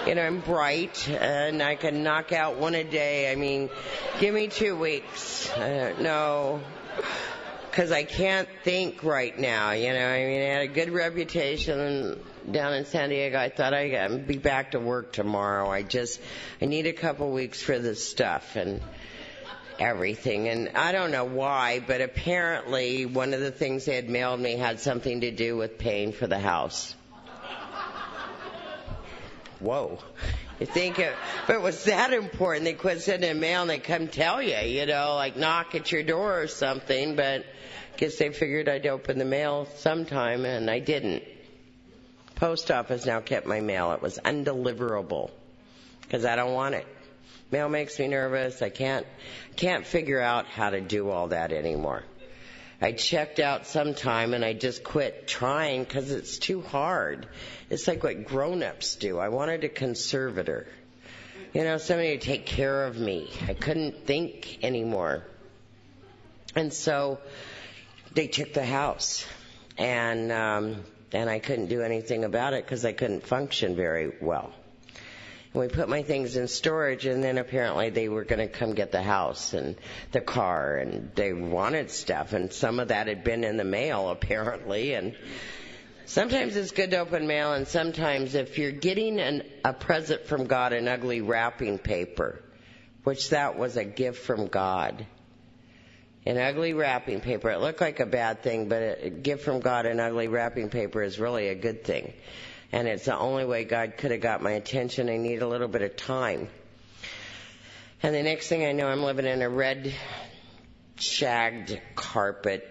I'm bright, and I can knock out one a day. I mean, give me 2 weeks. I don't know, because I can't think right now, I had a good reputation down in San Diego. I thought I'd be back to work tomorrow. I need a couple weeks for this stuff and everything. And I don't know why, but apparently one of the things they had mailed me had something to do with paying for the house. Whoa. You think if it was that important, they quit sending a mail and they come tell you, like knock at your door or something, but I guess they figured I'd open the mail sometime, and I didn't. Post office now kept my mail. It was undeliverable because I don't want it. Mail makes me nervous. I can't figure out how to do all that anymore. I checked out sometime, and I just quit trying because it's too hard. It's like what grown-ups do. I wanted a conservator. Somebody to take care of me. I couldn't think anymore. And so they took the house, and I couldn't do anything about it because I couldn't function very well. And we put my things in storage, and then apparently they were going to come get the house and the car, and they wanted stuff, and some of that had been in the mail apparently. And sometimes it's good to open mail, and sometimes if you're getting a present from God in ugly wrapping paper, which that was a gift from God, in ugly wrapping paper. It looked like a bad thing, but a gift from God in ugly wrapping paper is really a good thing. And it's the only way God could have got my attention. I need a little bit of time. And the next thing I know, I'm living in a red shagged carpet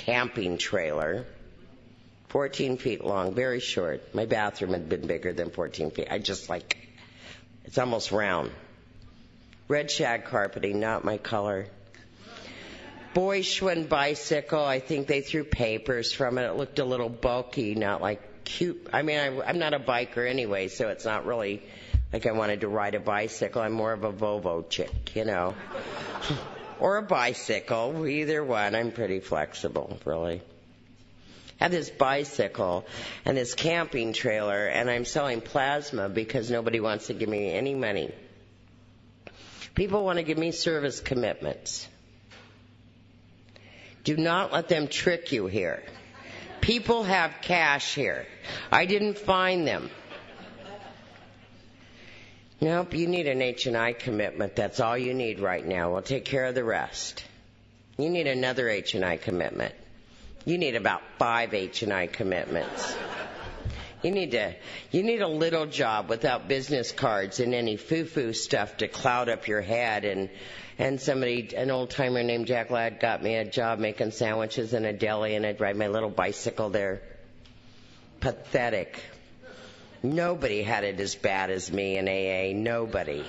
camping trailer, 14 feet long, very short. My bathroom had been bigger than 14 feet. It's almost round. Red shag carpeting, not my color. Boy Schwinn bicycle, I think they threw papers from it. It looked a little bulky, not like cute. I mean, I'm not a biker anyway, so it's not really like I wanted to ride a bicycle. I'm more of a Volvo chick, you know. Or a bicycle, either one. I'm pretty flexible, really. I have this bicycle and this camping trailer, and I'm selling plasma because nobody wants to give me any money. People want to give me service commitments. Do not let them trick you here. People have cash here. I didn't find them. Nope, you need an H&I commitment. That's all you need right now. We'll take care of the rest. You need another H&I commitment. You need about 5 H&I commitments. You need a little job without business cards and any foo-foo stuff to cloud up your head. And an old-timer named Jack Ladd got me a job making sandwiches in a deli, and I'd ride my little bicycle there. Pathetic. Nobody had it as bad as me in AA. Nobody.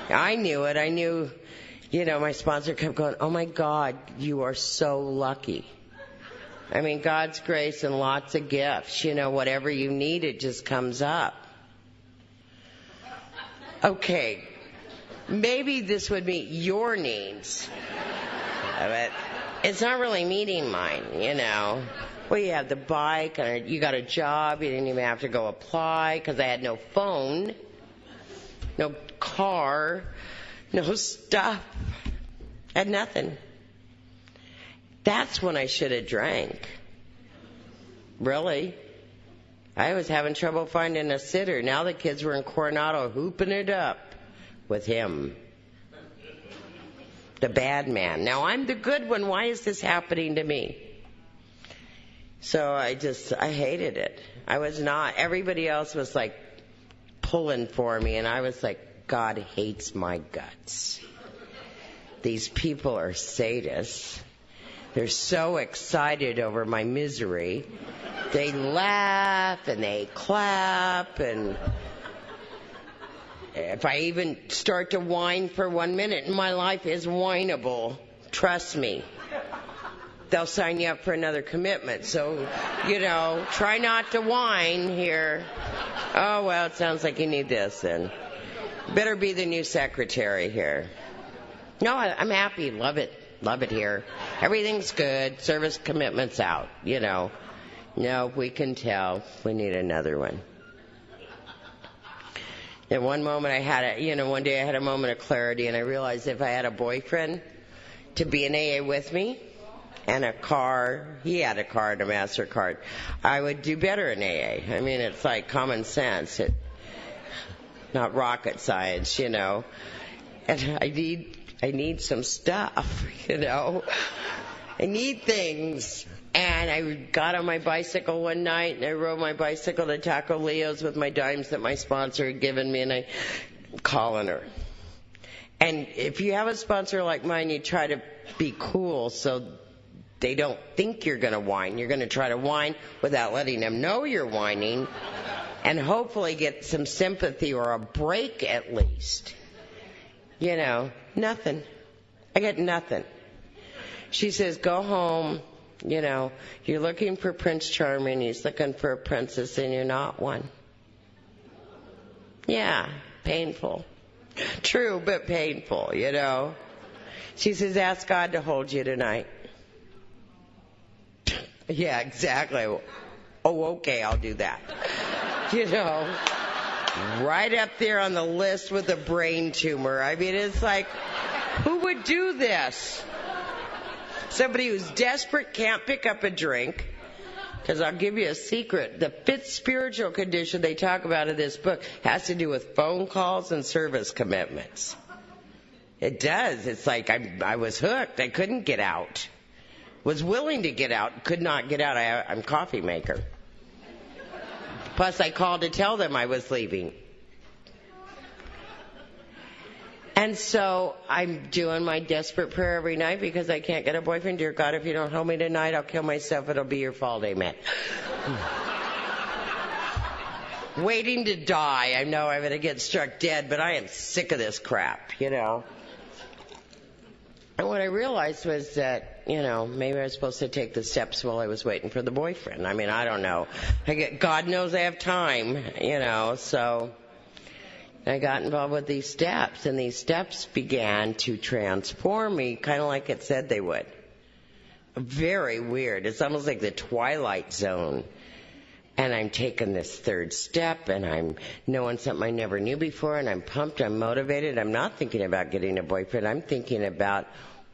I knew it. I knew, my sponsor kept going, oh, my God, you are so lucky. I mean, God's grace and lots of gifts. Whatever you need, it just comes up. Okay, maybe this would meet your needs. But it's not really meeting mine, Well, you have the bike, and you got a job. You didn't even have to go apply because I had no phone, no car, no stuff. I had nothing. That's when I should have drank. Really. I was having trouble finding a sitter. Now the kids were in Coronado hooping it up with him. The bad man. Now I'm the good one. Why is this happening to me? So I hated it. I was not. Everybody else was like pulling for me, and I was like, God hates my guts. These people are sadists. They're so excited over my misery. They laugh and they clap, and if I even start to whine for 1 minute, my life is whineable. Trust me. They'll sign you up for another commitment. So, try not to whine here. Oh, well, it sounds like you need this then. Better be the new secretary here. No, I'm happy. Love it. Love it here. Everything's good. Service commitment's out, No, we can tell. We need another one. At one moment one day I had a moment of clarity, and I realized if I had a boyfriend to be in AA with me and a car, he had a car and a MasterCard, I would do better in AA. I mean, it's like common sense. Not rocket science, And I need some stuff, I need things. And I got on my bicycle one night, and I rode my bicycle to Taco Leo's with my dimes that my sponsor had given me, and I'm calling her. And if you have a sponsor like mine, you try to be cool so they don't think you're going to whine. You're going to try to whine without letting them know you're whining, and hopefully get some sympathy or a break at least. Nothing. I get nothing. She says, go home. You're looking for Prince Charming. He's looking for a princess, and you're not one. Yeah, painful. True, but painful, She says, ask God to hold you tonight. Yeah, exactly. Oh, okay, I'll do that. Right up there on the list with a brain tumor. I mean, it's like, who would do this? Somebody who's desperate, can't pick up a drink. Because I'll give you a secret. The 5th spiritual condition they talk about in this book has to do with phone calls and service commitments. It does. It's like I was hooked. I couldn't get out. Was willing to get out. Could not get out. I'm a coffee maker. Plus, I called to tell them I was leaving. And so I'm doing my desperate prayer every night because I can't get a boyfriend. Dear God, if you don't help me tonight, I'll kill myself. It'll be your fault. Amen. Waiting to die. I know I'm going to get struck dead, but I am sick of this crap, you know. And what I realized was that, you know, maybe I was supposed to take the steps while I was waiting for the boyfriend. I mean, I don't know. God knows I have time, you know, so I got involved with these steps, and these steps began to transform me, kind of like it said they would. Very weird. It's almost like the Twilight Zone. And I'm taking this third step, and I'm knowing something I never knew before, and I'm pumped, I'm motivated. I'm not thinking about getting a boyfriend. I'm thinking about,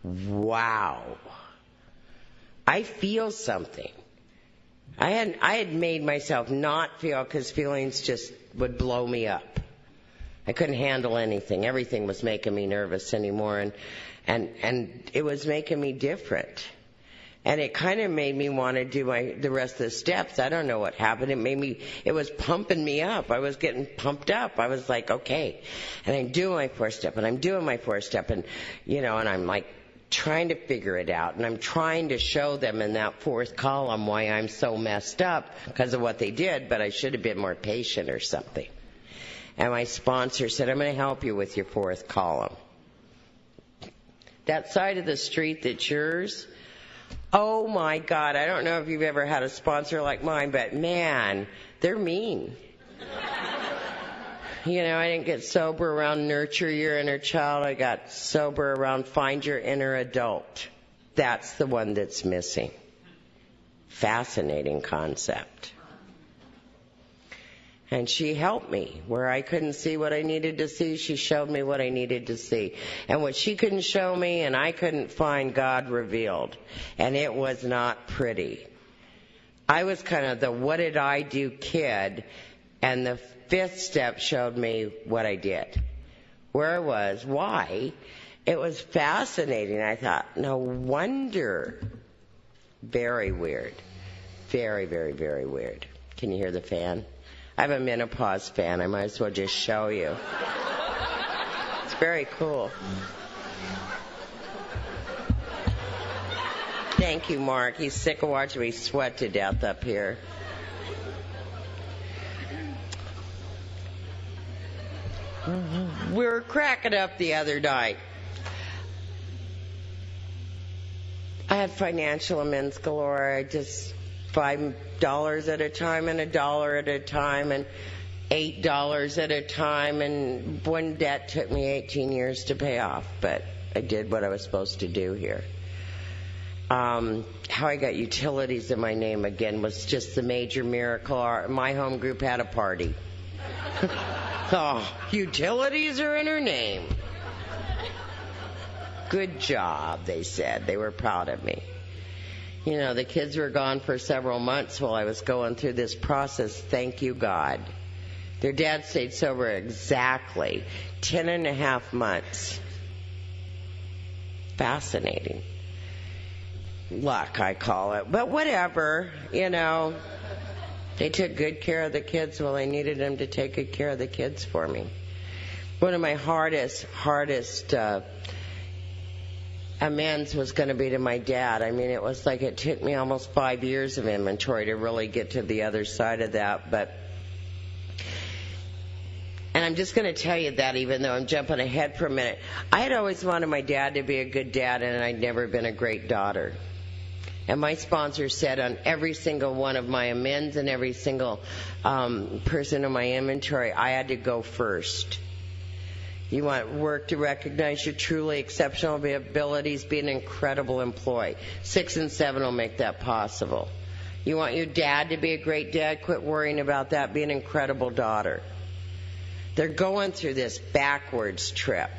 wow, I feel something. I had made myself not feel, because feelings just would blow me up. I couldn't handle anything. Everything was making me nervous anymore, and it was making me different. And it kind of made me want to do the rest of the steps. I don't know what happened. It was pumping me up. I was getting pumped up. I was like, okay. And I'm doing my fourth step, and I'm doing my fourth step, and, you know, and I'm like trying to figure it out. And I'm trying to show them in that fourth column why I'm so messed up because of what they did, but I should have been more patient or something. And my sponsor said, I'm going to help you with your fourth column. That side of the street that's yours, oh my God, I don't know if you've ever had a sponsor like mine, but man, they're mean. You know, I didn't get sober around nurture your inner child. I got sober around find your inner adult. That's the one that's missing. Fascinating concept. And she helped me. Where I couldn't see what I needed to see, she showed me what I needed to see. And what she couldn't show me and I couldn't find, God revealed. And it was not pretty. I was kind of the what did I do kid, and the fifth step showed me what I did. Where I was, why. It was fascinating. I thought, no wonder. Very weird. Very, very, very weird. Can you hear the fan? I have a menopause fan. I might as well just show you. It's very cool. Thank you, Mark. He's sick of watching me sweat to death up here. We were cracking up the other night. I had financial amends galore. I just $5 at a time and $1 at a time and $8 at a time, and one debt took me 18 years to pay off, but I did what I was supposed to do here. How I got utilities in my name again was just the major miracle. My home group had a party. Oh, utilities are in her name. Good job, they said. They were proud of me. You know, the kids were gone for several months while I was going through this process. Thank you, God. Their dad stayed sober exactly 10.5 months. Fascinating. Luck, I call it. But whatever, you know. They took good care of the kids while I needed them to take good care of the kids for me. One of my hardest amends was going to be to my dad. I mean, it was like it took me almost 5 years of inventory to really get to the other side of that. And I'm just going to tell you that, even though I'm jumping ahead for a minute. I had always wanted my dad to be a good dad, and I'd never been a great daughter. And my sponsor said on every single one of my amends and every single person in my inventory, I had to go first. You want work to recognize your truly exceptional abilities, be an incredible employee. 6 and 7 will make that possible. You want your dad to be a great dad, quit worrying about that, be an incredible daughter. They're going through this backwards trip.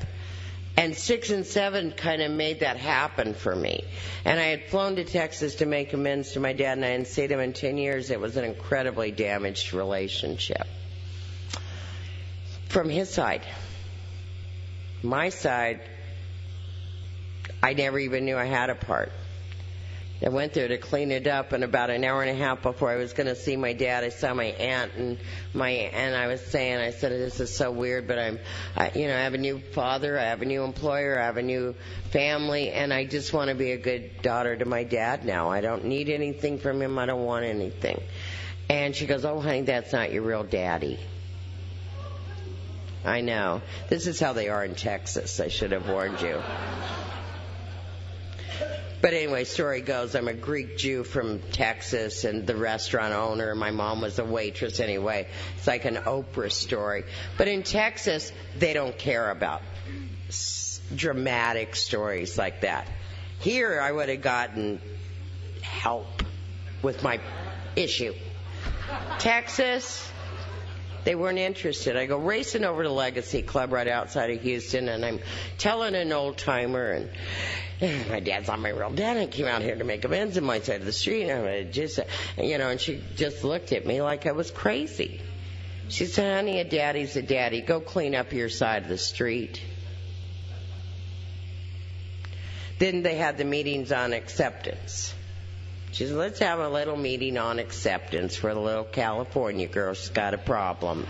And 6 and 7 kind of made that happen for me. And I had flown to Texas to make amends to my dad, and I hadn't seen him in 10 years. It was an incredibly damaged relationship. From his side. My side, I never even knew I had a part. I went there to clean it up, and about an hour and a half before I was going to see my dad, I saw my aunt, and I was saying, I said, this is so weird, but I have a new father, I have a new employer, I have a new family, and I just want to be a good daughter to my dad now. I don't need anything from him. I don't want anything. And she goes, oh, honey, that's not your real daddy. I know. This is how they are in Texas. I should have warned you. But anyway, story goes, I'm a Greek Jew from Texas and the restaurant owner. My mom was a waitress anyway. It's like an Oprah story. But in Texas, they don't care about dramatic stories like that. Here, I would have gotten help with my issue. Texas, they weren't interested. I go racing over to Legacy Club right outside of Houston, and I'm telling an old-timer, and my dad's not my real dad. I came out here to make amends on my side of the street. And I just, and she just looked at me like I was crazy. She said, honey, a daddy's a daddy. Go clean up your side of the street. Then they had the meetings on acceptance. She said, let's have a little meeting on acceptance for the little California girl. She's got a problem.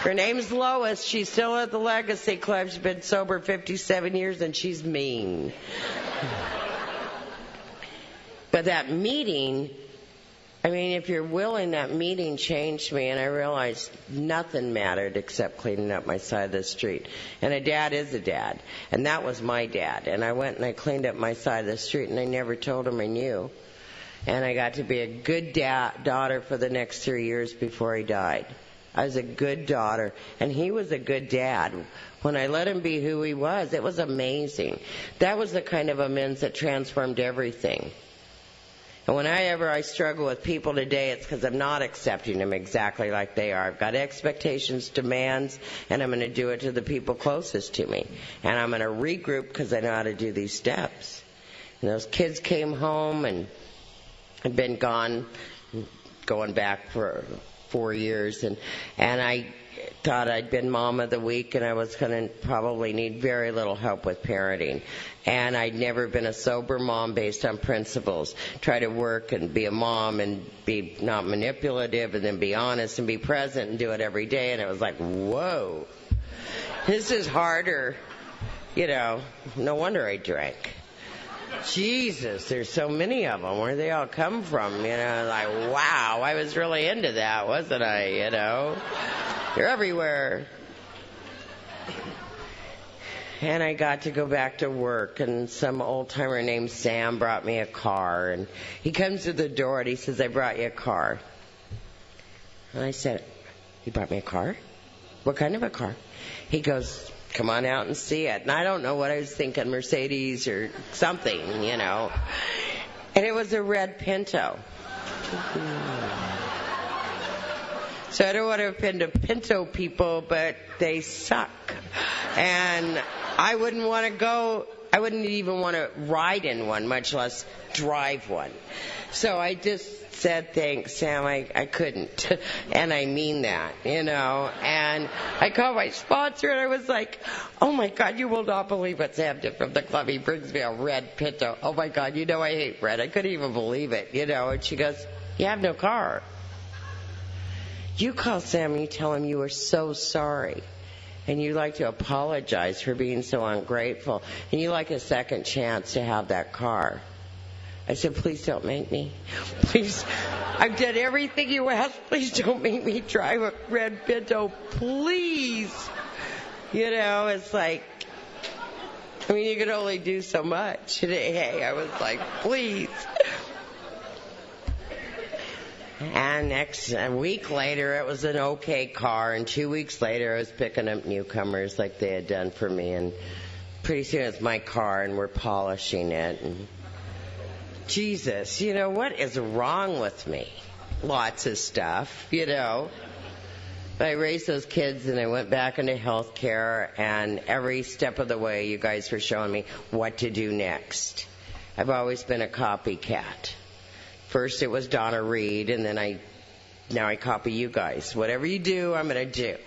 Her name's Lois. She's still at the Legacy Club. She's been sober 57 years, and she's mean. But that meeting, if you're willing, that meeting changed me, and I realized nothing mattered except cleaning up my side of the street. And a dad is a dad, and that was my dad. And I went and I cleaned up my side of the street, and I never told him I knew. And I got to be a good daughter for the next 3 years before he died. I was a good daughter, and he was a good dad. When I let him be who he was, it was amazing. That was the kind of amends that transformed everything. And whenever I struggle with people today, it's because I'm not accepting them exactly like they are. I've got expectations, demands, and I'm going to do it to the people closest to me. And I'm going to regroup because I know how to do these steps. And those kids came home and had been gone, going back for 4 years, and I thought I'd been mom of the week, and I was going to probably need very little help with parenting. And I'd never been a sober mom based on principles. Try to work and be a mom and be not manipulative, and then be honest and be present and do it every day. And it was like, whoa, this is harder. No wonder I drank. Jesus, there's so many of them. Where they all come from? Like, wow, I was really into that, wasn't I? You're everywhere. And I got to go back to work, and some old-timer named Sam brought me a car. And he comes to the door, and he says, I brought you a car. And I said, you brought me a car? What kind of a car? He goes, come on out and see it. And I don't know what I was thinking, Mercedes or something, And it was a red Pinto. So I don't want to offend the Pinto people, but they suck. And I wouldn't even want to ride in one, much less drive one. So I just said, thanks, Sam, I couldn't. And I mean that, And I called my sponsor, and I was like, oh, my God, you will not believe what Sam did from the club. He brings me a red Pinto. Oh, my God, I hate red. I couldn't even believe it, And she goes, you have no car. You call Sam and you tell him you are so sorry. And you like to apologize for being so ungrateful. And you like a second chance to have that car. I said, please don't make me. Please, I've done everything you asked. Please don't make me drive a red Pinto. Please. It's like, you can only do so much. Hey, I was like, please. And a week later, it was an okay car. And 2 weeks later, I was picking up newcomers like they had done for me. And pretty soon it's my car, and we're polishing it. And Jesus, what is wrong with me? Lots of stuff, But I raised those kids, and I went back into health care. And every step of the way, you guys were showing me what to do next. I've always been a copycat. First it was Donna Reed, and then now I copy you guys. Whatever you do, I'm going to do.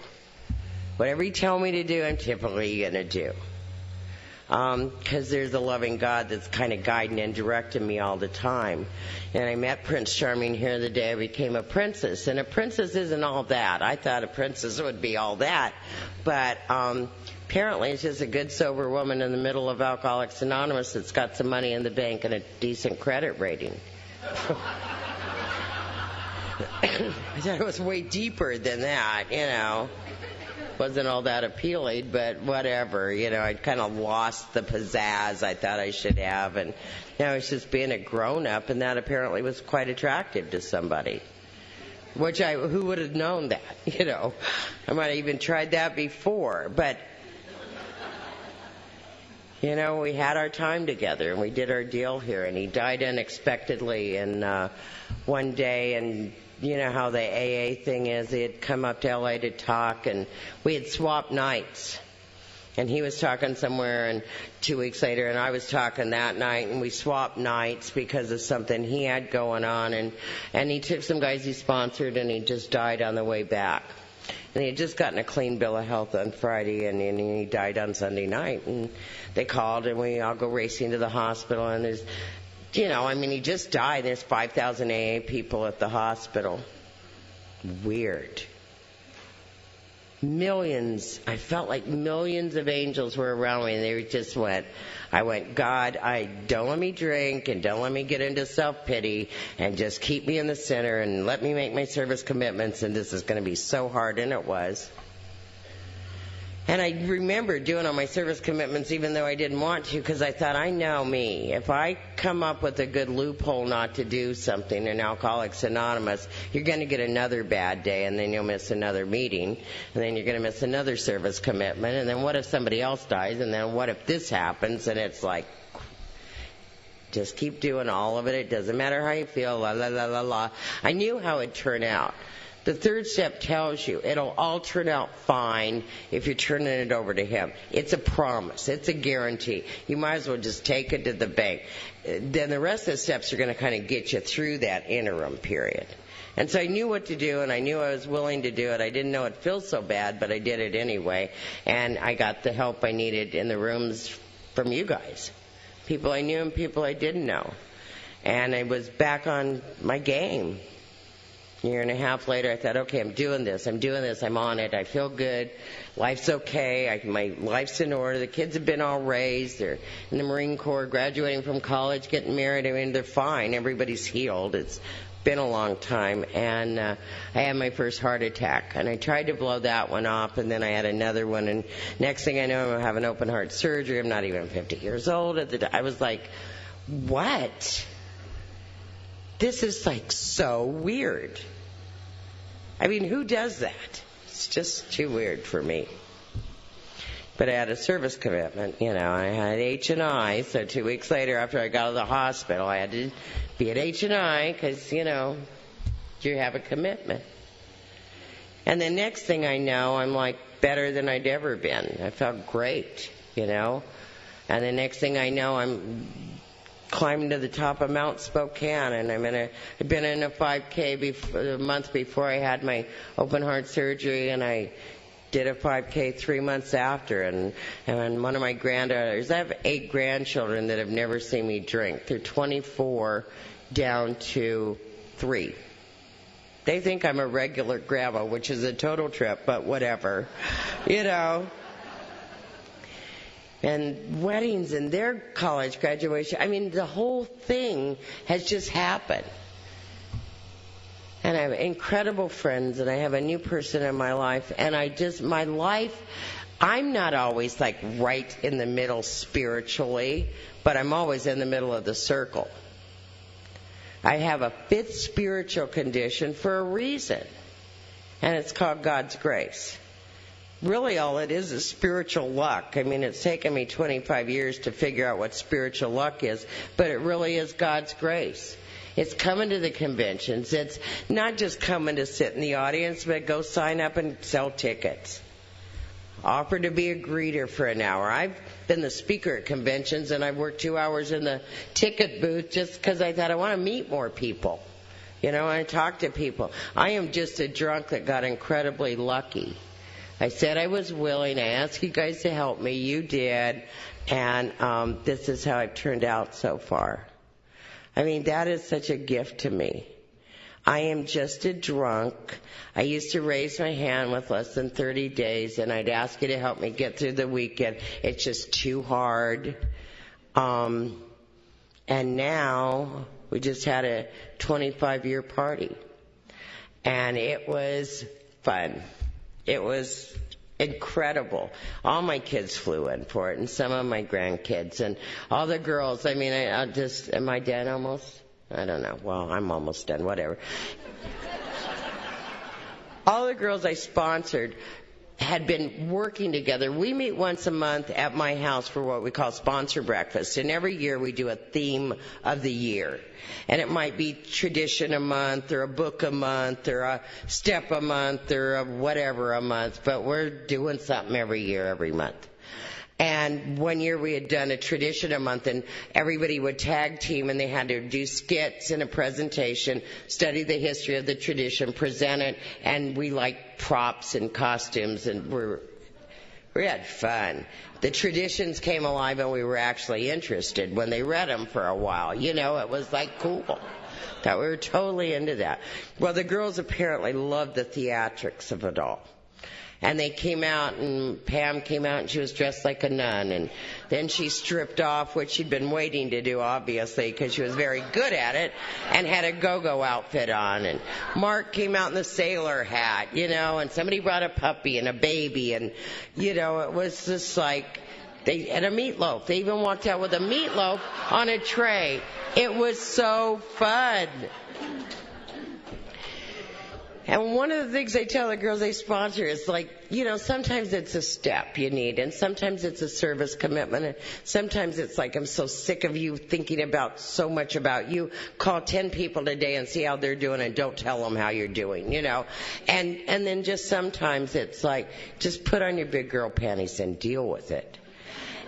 Whatever you tell me to do, I'm typically going to do. because there's a loving God that's kind of guiding and directing me all the time. And I met Prince Charming here the day I became a princess. And a princess isn't all that. I thought a princess would be all that. But apparently it's just a good, sober woman in the middle of Alcoholics Anonymous that's got some money in the bank and a decent credit rating. I thought it was way deeper than that, you know. Wasn't all that appealing, but whatever. You know, I'd kind of lost the pizzazz I thought I should have, and now it's just being a grown-up, and that apparently was quite attractive to somebody. Who would have known that, you know? I might have even tried that before, but, you know, we had our time together, and we did our deal here, and he died unexpectedly, and one day, and you know how the AA thing is. He had come up to LA to talk, and we had swapped nights. And he was talking somewhere, and 2 weeks later, and I was talking that night, and we swapped nights because of something he had going on. And he took some guys he sponsored, and he just died on the way back. And he had just gotten a clean bill of health on Friday, and he died on Sunday night. And they called, and we all go racing to the hospital, and there's... You know, I mean, he just died. There's 5,000 AA people at the hospital. Weird. Millions. I felt like millions of angels were around me, and they just went. I went, God, don't let me drink, and don't let me get into self-pity, and just keep me in the center, and let me make my service commitments, and this is going to be so hard, and it was. And I remember doing all my service commitments even though I didn't want to, because I thought, I know me. If I come up with a good loophole not to do something in Alcoholics Anonymous, you're going to get another bad day, and then you'll miss another meeting, and then you're going to miss another service commitment, and then what if somebody else dies, and then what if this happens? And it's like, just keep doing all of it. It doesn't matter how you feel, la, la, la, la, la. I knew how it'd turn out. The third step tells you it'll all turn out fine if you're turning it over to him. It's a promise. It's a guarantee. You might as well just take it to the bank. Then the rest of the steps are going to kind of get you through that interim period. And so I knew what to do, and I knew I was willing to do it. I didn't know it feels so bad, but I did it anyway. And I got the help I needed in the rooms from you guys. People I knew and people I didn't know. And I was back on my game. A year and a half later, I thought, okay, I'm doing this, I'm on it, I feel good, life's okay, my life's in order, the kids have been all raised, they're in the Marine Corps, graduating from college, getting married, I mean, they're fine, everybody's healed, it's been a long time, and I had my first heart attack, and I tried to blow that one off, and then I had another one, and next thing I know, I'm going to have an open heart surgery, I'm not even 50 years old at the time. I was like, what? This is like so weird. I mean, who does that? It's just too weird for me. But I had a service commitment, you know. I had H&I, so 2 weeks later after I got out of the hospital, I had to be at H&I because, you know, you have a commitment. And the next thing I know, I'm like better than I'd ever been. I felt great, you know. And the next thing I know, I'm climbing to the top of Mount Spokane, and I'd been in a 5K a month before I had my open heart surgery, and I did a 5K 3 months after, and one of my granddaughters, I have 8 grandchildren that have never seen me drink. They're 24 down to 3. They think I'm a regular grandma, which is a total trip, but whatever, you know. And weddings and their college graduation. I mean, the whole thing has just happened. And I have incredible friends, and I have a new person in my life. And my life, I'm not always like right in the middle spiritually, but I'm always in the middle of the circle. I have a 5th spiritual condition for a reason. And it's called God's grace. Really all it is spiritual luck. I mean, it's taken me 25 years to figure out what spiritual luck is, but it really is God's grace. It's coming to the conventions. It's not just coming to sit in the audience, but go sign up and sell tickets. Offer to be a greeter for an hour. I've been the speaker at conventions, and I've worked 2 hours in the ticket booth just because I thought I want to meet more people. You know, I talk to people. I am just a drunk that got incredibly lucky. I said I was willing. I asked you guys to help me. You did. And this is how it turned out so far. I mean, that is such a gift to me. I am just a drunk. I used to raise my hand with less than 30 days, and I'd ask you to help me get through the weekend. It's just too hard. And now we just had a 25-year party. And it was fun. It was incredible. All my kids flew in for it, and some of my grandkids, and all the girls. I mean, am I done almost? I don't know. Well, I'm almost done, whatever. All the girls I sponsored had been working together. We meet once a month at my house for what we call sponsor breakfast, and every year we do a theme of the year. And it might be tradition a month, or a book a month, or a step a month, or a whatever a month, but we're doing something every year, every month. And one year we had done a tradition a month, and everybody would tag team, and they had to do skits and a presentation, study the history of the tradition, present it, and we liked props and costumes, and we had fun. The traditions came alive, and we were actually interested when they read them for a while. You know, it was like cool. That we were totally into that. Well, the girls apparently loved the theatrics of it all. And they came out, and Pam came out, and she was dressed like a nun. And then she stripped off, which she'd been waiting to do, obviously, because she was very good at it, and had a go-go outfit on. And Mark came out in the sailor hat, you know, and somebody brought a puppy and a baby. And, you know, it was just like, and a meatloaf. They even walked out with a meatloaf on a tray. It was so fun. And one of the things I tell the girls I sponsor is, like, you know, sometimes it's a step you need, and sometimes it's a service commitment, and sometimes it's like, I'm so sick of you thinking about so much about you. Call 10 people today and see how they're doing, and don't tell them how you're doing, you know. And then just sometimes it's like, just put on your big girl panties and deal with it.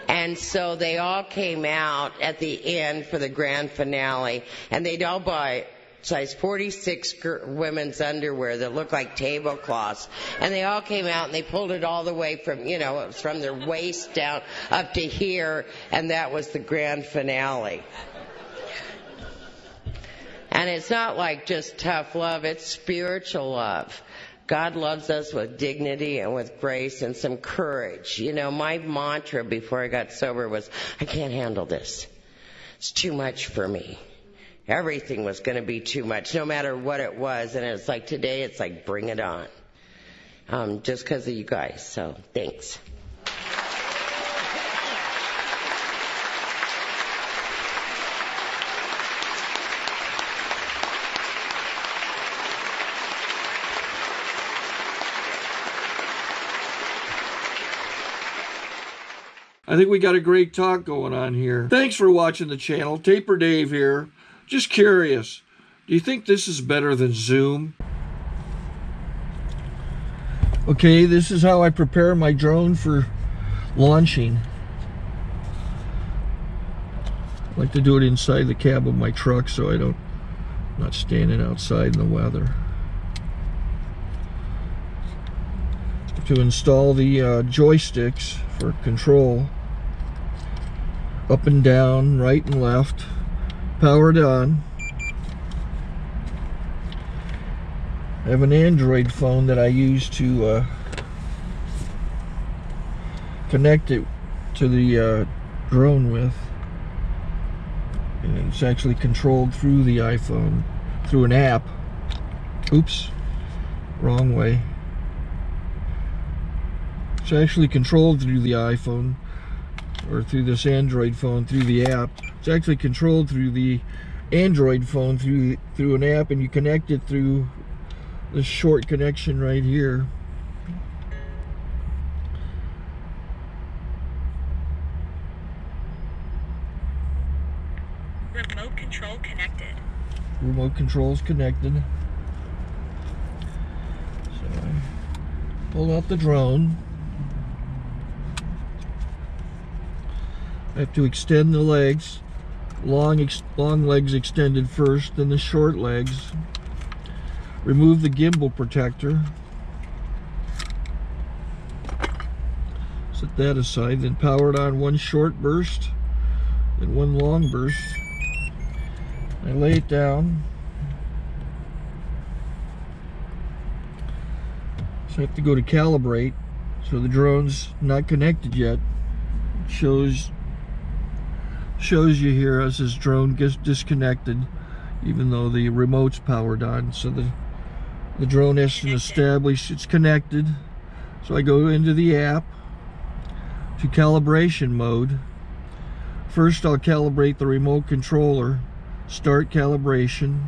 And so they all came out at the end for the grand finale, and they'd all buy size 46 women's underwear that looked like tablecloths. And they all came out, and they pulled it all the way from, you know, it was from their waist down up to here, and that was the grand finale. And it's not like just tough love, it's spiritual love. God loves us with dignity and with grace and some courage. You know, my mantra before I got sober was, I can't handle this. It's too much for me. Everything was going to be too much, no matter what it was. And it's like today, it's like, bring it on. Just because of you guys. So, thanks. I think we got a great talk going on here. Thanks for watching the channel. Taper Dave here. Just curious, do you think this is better than Zoom? Okay, this is how I prepare my drone for launching. I like to do it inside the cab of my truck so I'm not standing outside in the weather. To install the joysticks for control, up and down, right and left, powered on. I have an Android phone that I use to connect it to the drone with, and it's actually controlled through the iPhone, through an app. Oops, wrong way. It's actually controlled through the iPhone, or through this Android phone, through the app. It's actually controlled through the Android phone, through an app, and you connect it through this short connection right here. Remote control connected. Remote control's connected. So I pull out the drone. I have to extend the legs, long legs extended first, then the short legs. Remove the gimbal protector. Set that aside, then power it on one short burst and one long burst. I lay it down. So I have to go to calibrate. So the drone's not connected yet. It shows you here as this drone gets disconnected, even though the remote's powered on. So the drone has to establish it's connected. So I go into the app to calibration mode. First I'll calibrate the remote controller. Start calibration.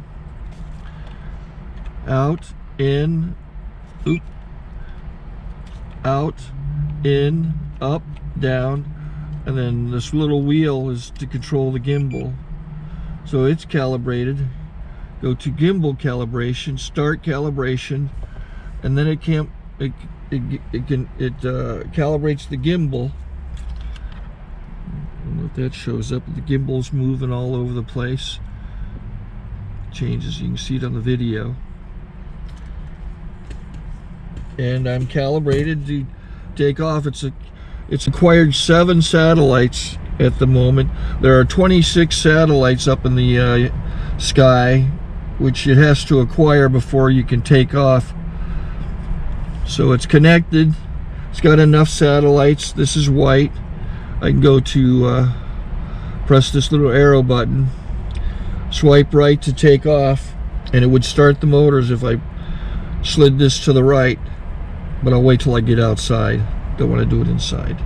Out, in, oop, out, in, up, down, and then this little wheel is to control the gimbal. So it's calibrated. Go to gimbal calibration, start calibration, and then it calibrates the gimbal. I don't know if that shows up. The gimbal's moving all over the place. Changes, you can see it on the video. And I'm calibrated to take off. It's acquired 7 satellites at the moment. There are 26 satellites up in the sky, which it has to acquire before you can take off. So it's connected. It's got enough satellites. This is white. I can go to press this little arrow button, swipe right to take off, and it would start the motors if I slid this to the right. But I'll wait till I get outside. Don't want to do it inside.